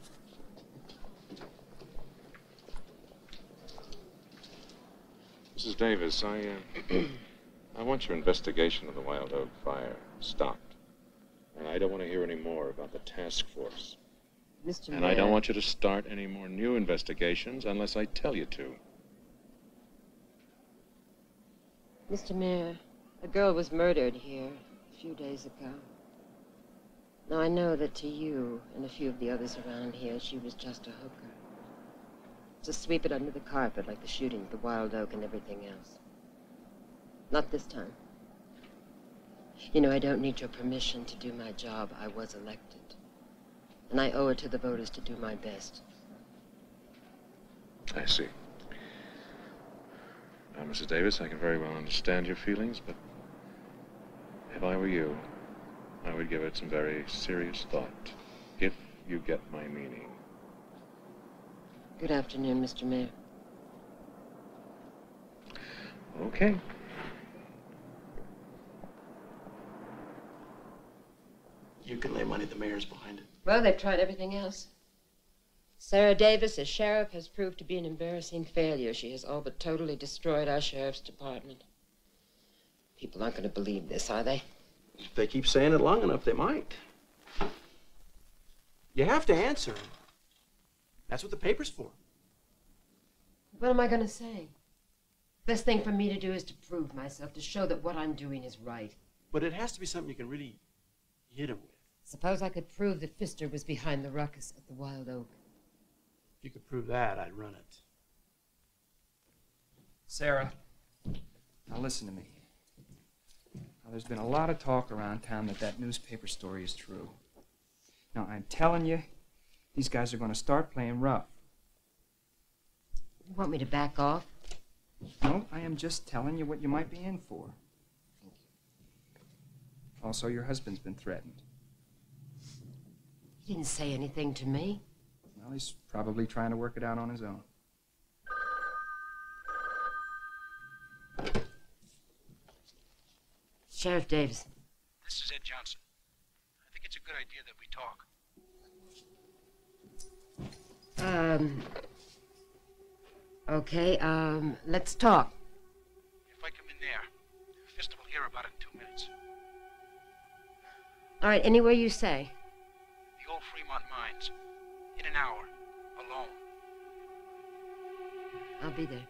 Mrs. Davis, I want your investigation of the Wild Oak fire stopped. And I don't want to hear any more about the task force. Mr. And Mayor. I don't want you to start any more new investigations unless I tell you to. Mr. Mayor, a girl was murdered here a few days ago. Now, I know that to you and a few of the others around here, she was just a hooker. To sweep it under the carpet like the shooting at the Wild Oak and everything else. Not this time. You know, I don't need your permission to do my job. I was elected. And I owe it to the voters to do my best. I see. Now, Mrs. Davis, I can very well understand your feelings, but if I were you, I would give it some very serious thought, if you get my meaning. Good afternoon, Mr. Mayor. Okay. You can lay money the mayor's behind it. Well, they've tried everything else. Sara Davis, as sheriff, has proved to be an embarrassing failure. She has all but totally destroyed our sheriff's department. People aren't going to believe this, are they? If they keep saying it long enough, they might. You have to answer. That's what the paper's for. What am I going to say? Best thing for me to do is to prove myself, to show that what I'm doing is right. But it has to be something you can really hit him with. Suppose I could prove that Pfister was behind the ruckus at the Wild Oak. If you could prove that, I'd run it. Sara, now listen to me. Now, there's been a lot of talk around town that newspaper story is true. Now, I'm telling you, these guys are going to start playing rough. You want me to back off? No, I am just telling you what you might be in for. Also, your husband's been threatened. He didn't say anything to me. Well, he's probably trying to work it out on his own. Sheriff Davison. This is Ed Johnson. I think it's a good idea that we talk. Okay, let's talk. If I come in there, Pfister will hear about it in 2 minutes. All right, anywhere you say. The old Fremont mines. In an hour. Alone. I'll be there.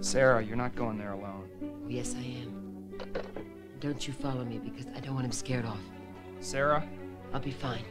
Sara, you're not going there alone. Oh, yes, I am. Don't you follow me because I don't want him scared off. Sara? I'll be fine.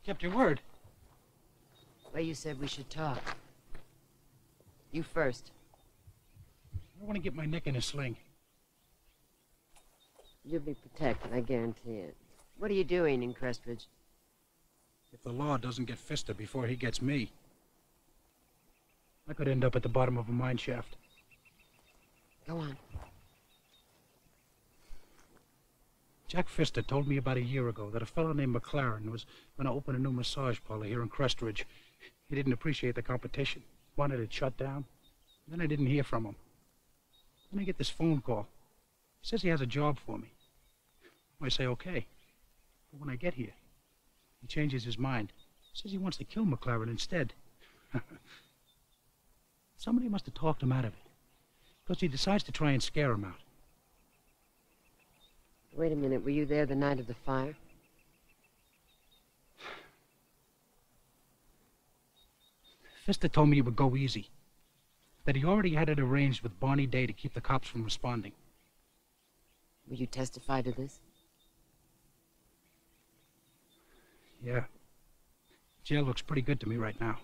Kept your word. Well, you said we should talk. You first. I want to get my neck in a sling. You'll be protected, I guarantee it. What are you doing in Crestridge? If the law doesn't get Pfister before he gets me, I could end up at the bottom of a mine shaft. Go on. Jack Pfister told me about a year ago that a fellow named McLaren was going to open a new massage parlor here in Crestridge. He didn't appreciate the competition, wanted it shut down. Then I didn't hear from him. Then I get this phone call. He says he has a job for me. I say, okay. But when I get here, he changes his mind. Says he wants to kill McLaren instead. Somebody must have talked him out of it, because he decides to try and scare him out. Wait a minute, were you there the night of the fire? Pfister told me it would go easy. That he already had it arranged with Barney Daye to keep the cops from responding. Will you testify to this? Yeah. Jail looks pretty good to me right now.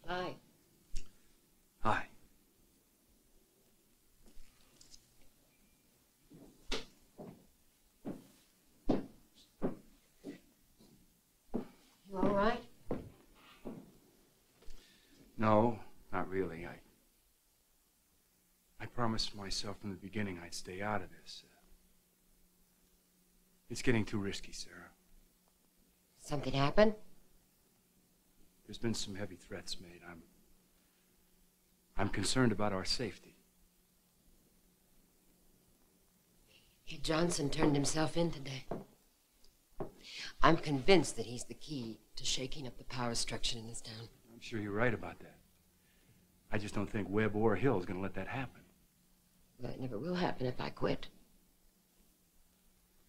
Hi. Hi. You all right? No, not really. I promised myself from the beginning I'd stay out of this. It's getting too risky, Sarah. Something happened? There's been some heavy threats made. I'm concerned about our safety. Johnson turned himself in today. I'm convinced that he's the key to shaking up the power structure in this town. I'm sure you're right about that. I just don't think Webb or Hill is going to let that happen. Well, it never will happen if I quit.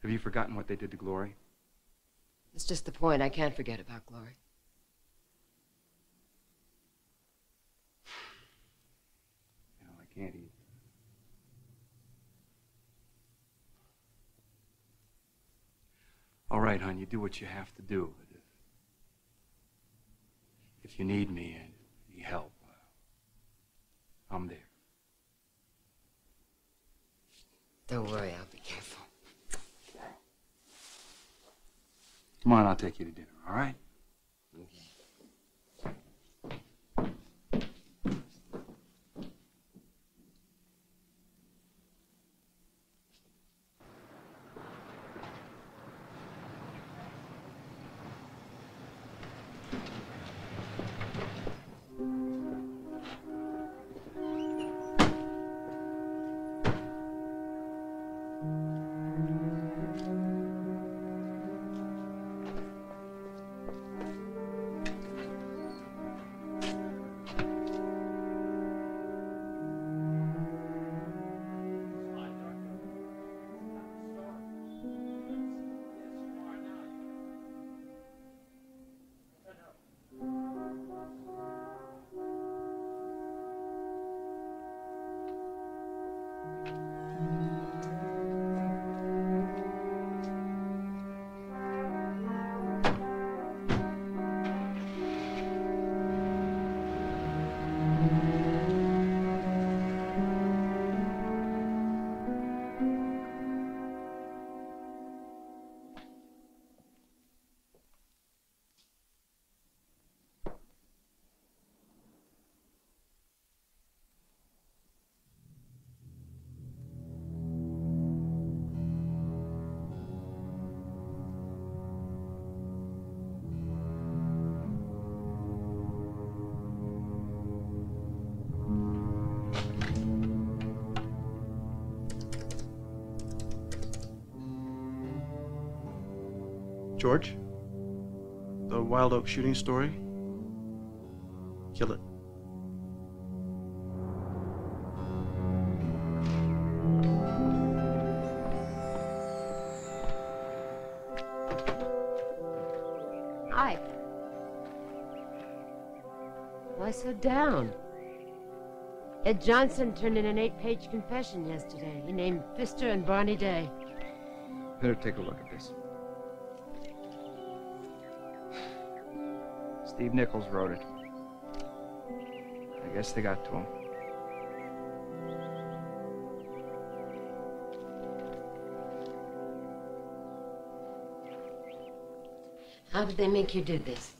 Have you forgotten what they did to Glory? That's just the point. I can't forget about Glory. No, I can't either. All right, hon, you do what you have to do. But if you need me and need help, I'm there. Don't worry, I'll be careful. Come on, I'll take you to dinner, all right? George, the Wild Oak shooting story, kill it. Hi. Why so down? Ed Johnson turned in an 8-page confession yesterday. He named Pfister and Barney Daye. Better take a look at this. Steve Nichols wrote it. I guess they got to him. How did they make you do this?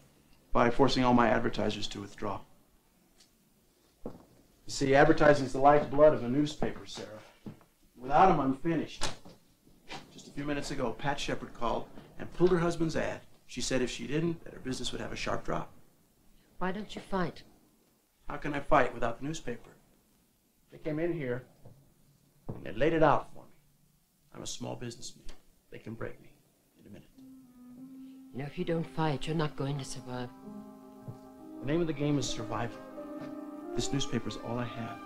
By forcing all my advertisers to withdraw. You see, advertising's the lifeblood of a newspaper, Sara. Without them, I'm finished. Just a few minutes ago, Pat Sheppard called and pulled her husband's ad. She said if she didn't, that her business would have a sharp drop. Why don't you fight? How can I fight without the newspaper? They came in here and they laid it out for me. I'm a small businessman. They can break me in a minute. You know, if you don't fight, you're not going to survive. The name of the game is survival. This newspaper's all I have.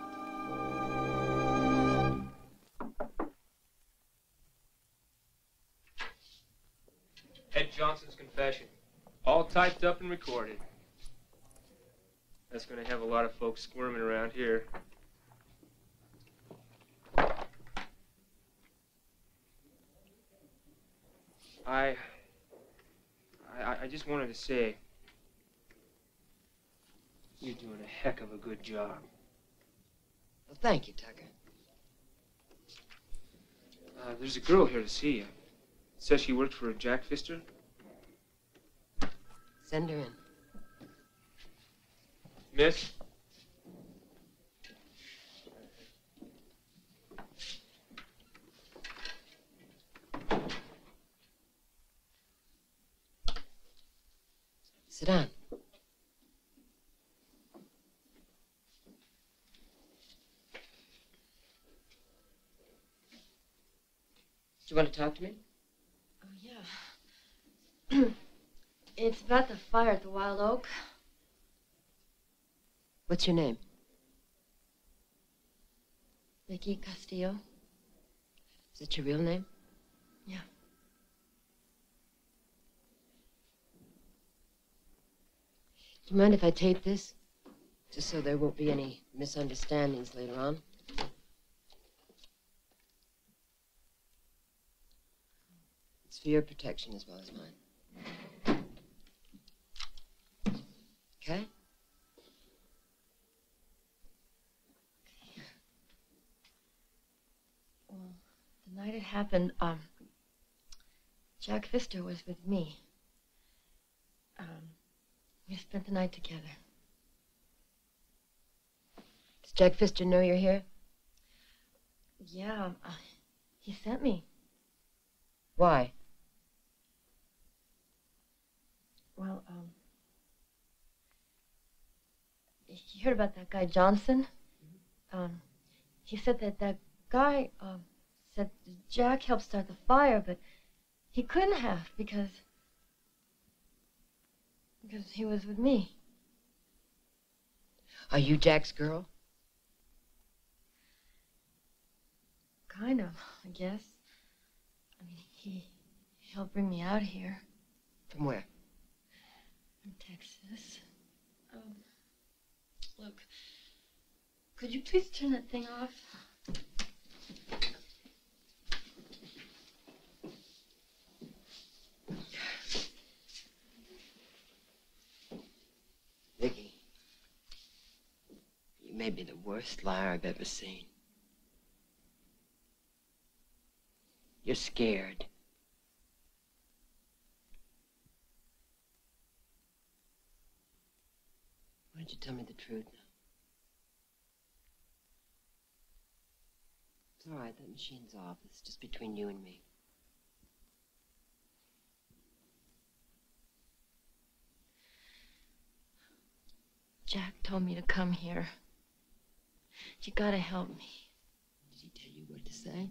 Ed Johnson's confession. All typed up and recorded. That's going to have a lot of folks squirming around here. I just wanted to say, you're doing a heck of a good job. Well, thank you, Tucker. There's a girl here to see you. Says she worked for Jack Pfister. Send her in. Miss? Sit down. Do you want to talk to me? Oh, yeah. It's about the fire at the Wild Oak. What's your name? Vicky Castillo. Is that your real name? Yeah. Do you mind if I tape this? Just so there won't be any misunderstandings later on. It's for your protection as well as mine. Okay? Well, the night it happened, Jack Pfister was with me. We spent the night together. Does Jack Pfister know you're here? Yeah, he sent me. Why? Well, he heard about that guy Johnson. He said that guy, said Jack helped start the fire, but he couldn't have because he was with me. Are you Jack's girl? Kind of, I guess. I mean, he helped bring me out here. From where? From Texas. Look, could you please turn that thing off? Vicky, you may be the worst liar I've ever seen. You're scared. Why don't you tell me the truth now? It's all right, that machine's off. It's just between you and me. Jack told me to come here. You gotta help me. Did he tell you what to say?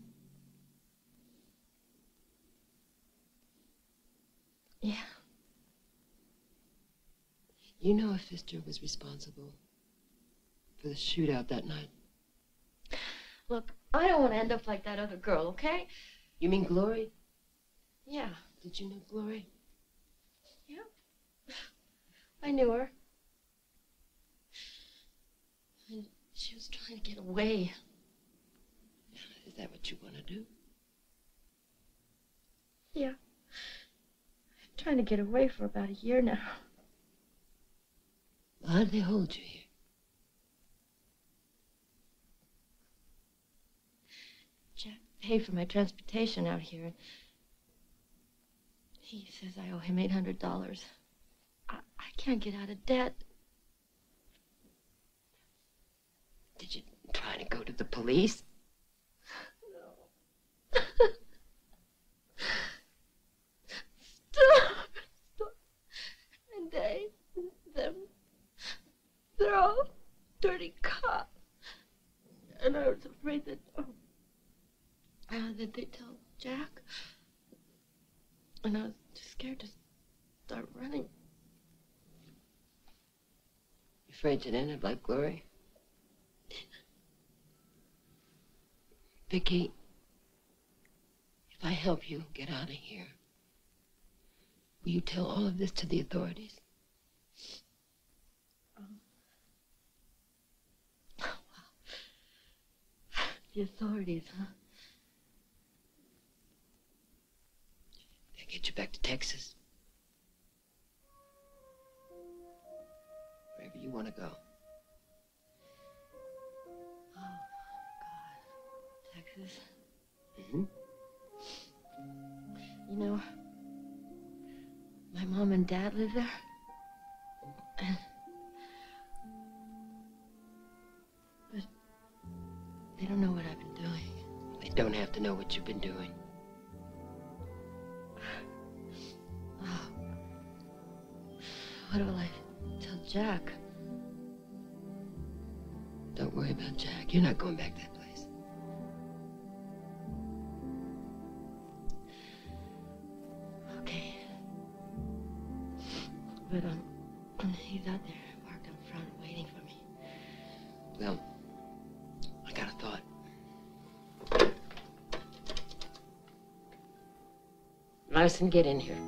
You know if Pfister was responsible for the shootout that night? Look, I don't want to end up like that other girl, okay? You mean Glory? Yeah. Did you know Glory? Yeah. I knew her. And she was trying to get away. Is that what you want to do? Yeah. I'm trying to get away for about a year now. How did they hold you here? Jack paid for my transportation out here. He says I owe him $800. I can't get out of debt. Did you try to go to the police? No. Stop. And they, them, they're all dirty cops. And I was afraid that they tell Jack. And I was too scared to start running. You afraid you'd end up like Glory? Vicky, if I help you get out of here, will you tell all of this to the authorities? The authorities, huh? They'll get you back to Texas. Wherever you want to go. Oh, God. Texas. Mm-hmm. You know, my mom and dad live there. And but they don't know what I've been doing. They don't have to know what you've been doing. Oh. What will I tell Jack? Don't worry about Jack. You're not going back that place. Okay. But he's out there parked in front waiting for me. Well, I got a thought. Larsen, get in here.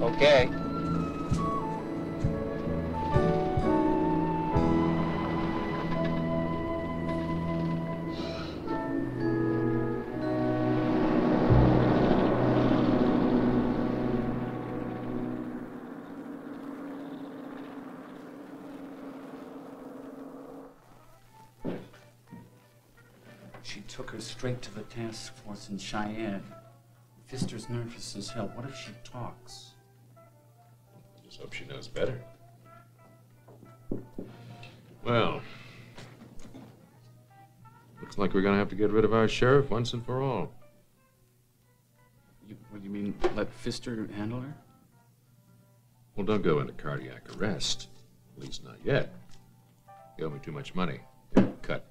Okay. She took her straight to the task force in Cheyenne. Pfister's nervous as hell. What if she talks? Just hope she knows better. Well, looks like we're gonna have to get rid of our sheriff once and for all. What do you mean, let Pfister handle her? Well, don't go into cardiac arrest. At least not yet. You owe me too much money. Here, cut.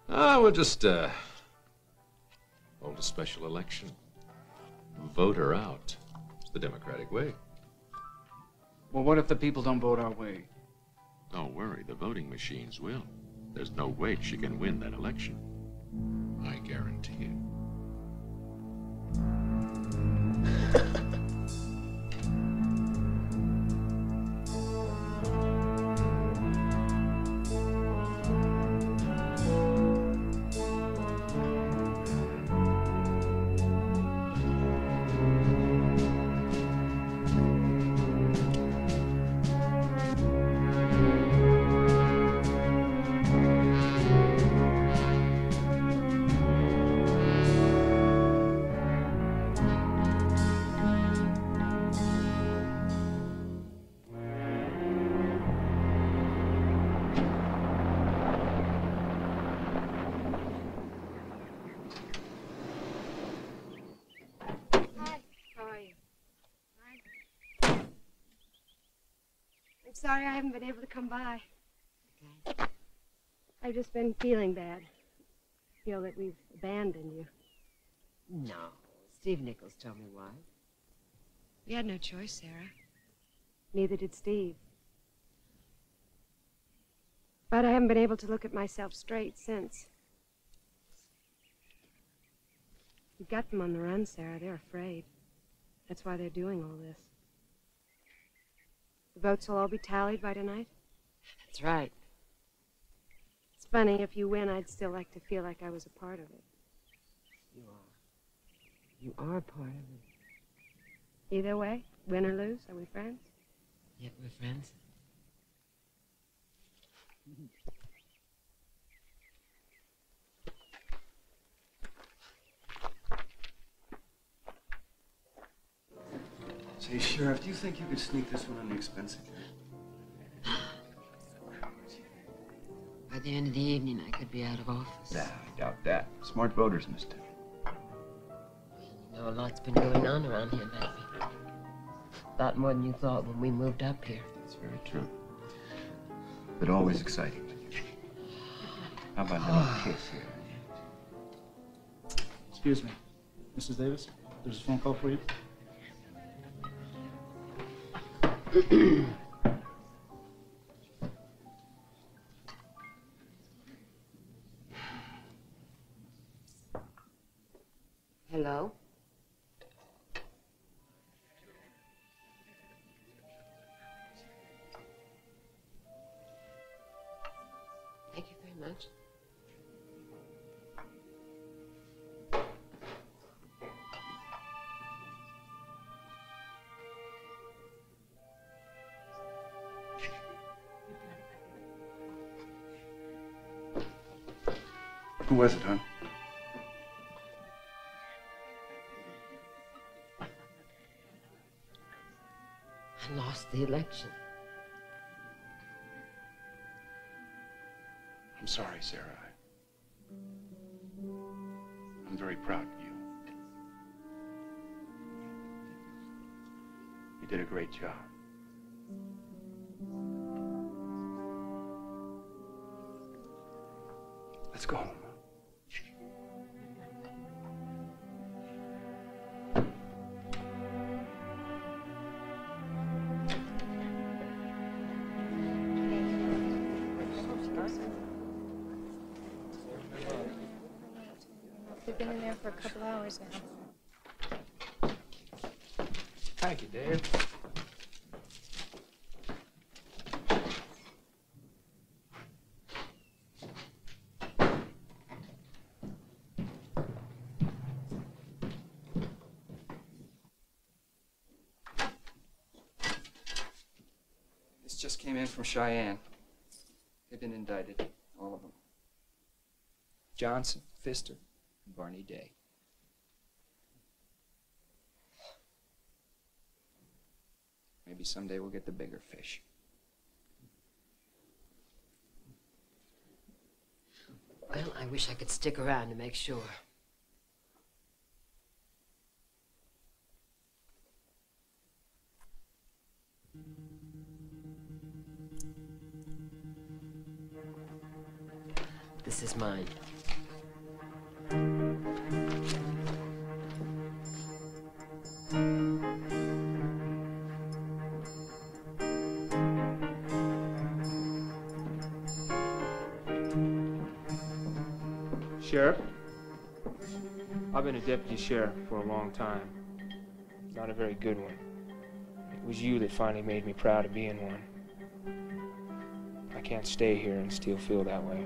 We'll just, hold a special election. Vote her out. It's the democratic way. Well, what if the people don't vote our way? Don't worry, the voting machines will. There's no way she can win that election. I guarantee it. I'm sorry I haven't been able to come by. Okay. I've just been feeling bad. Feel that we've abandoned you. No. Steve Nichols told me why. We had no choice, Sara. Neither did Steve. But I haven't been able to look at myself straight since. We've got them on the run, Sara. They're afraid. That's why they're doing all this. The votes will all be tallied by tonight? That's right. It's funny, if you win, I'd still like to feel like I was a part of it. You are. You are a part of it. Either way, win or lose, are we friends? Yeah, we're friends. Say, Sheriff, do you think you could sneak this one on the expense account? By the end of the evening, I could be out of office. Nah, I doubt that. Smart voters, mister. You know, a lot's been going on around here lately. A lot more than you thought when we moved up here. That's very true. But always exciting. How about a little kiss here? Excuse me. Mrs. Davis, there's a phone call for you. Hello? Thank you very much. Who was it, hon? I lost the election. I'm sorry, Sara. I'm very proud of you. You did a great job. Let's go home. They've been in there for a couple hours now. Thank you, Dave. This just came in from Cheyenne. They've been indicted, all of them. Johnson, Pfister, and Barney Daye. Maybe someday we'll get the bigger fish. Well, I wish I could stick around to make sure. This is mine. Sheriff, I've been a deputy sheriff for a long time. Not a very good one. It was you that finally made me proud of being one. I can't stay here and still feel that way.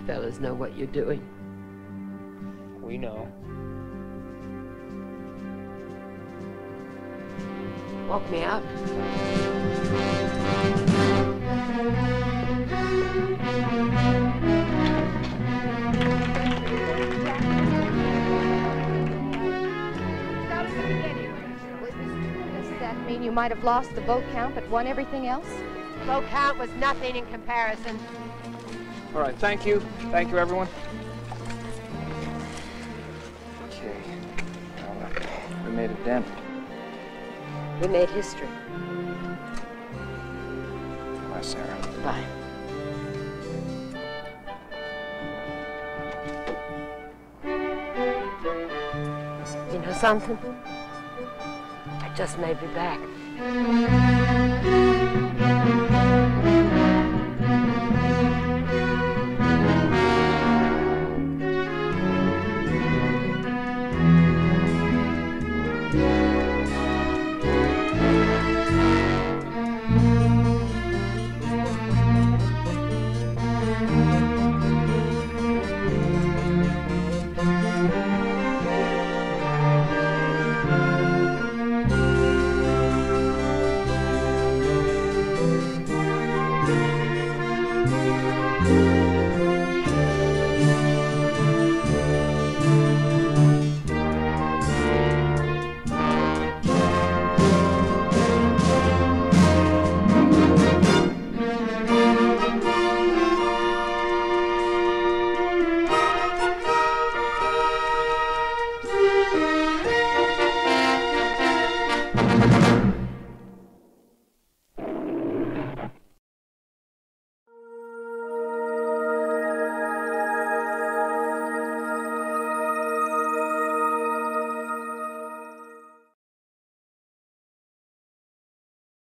Fellas know what you're doing. We know. Walk me out. Does that mean you might have lost the vote count but won everything else? Vote count was nothing in comparison. All right, thank you. Thank you, everyone. Okay. Well, we made a dent. We made history. Bye, Sara. Bye. You know something? That just made me back.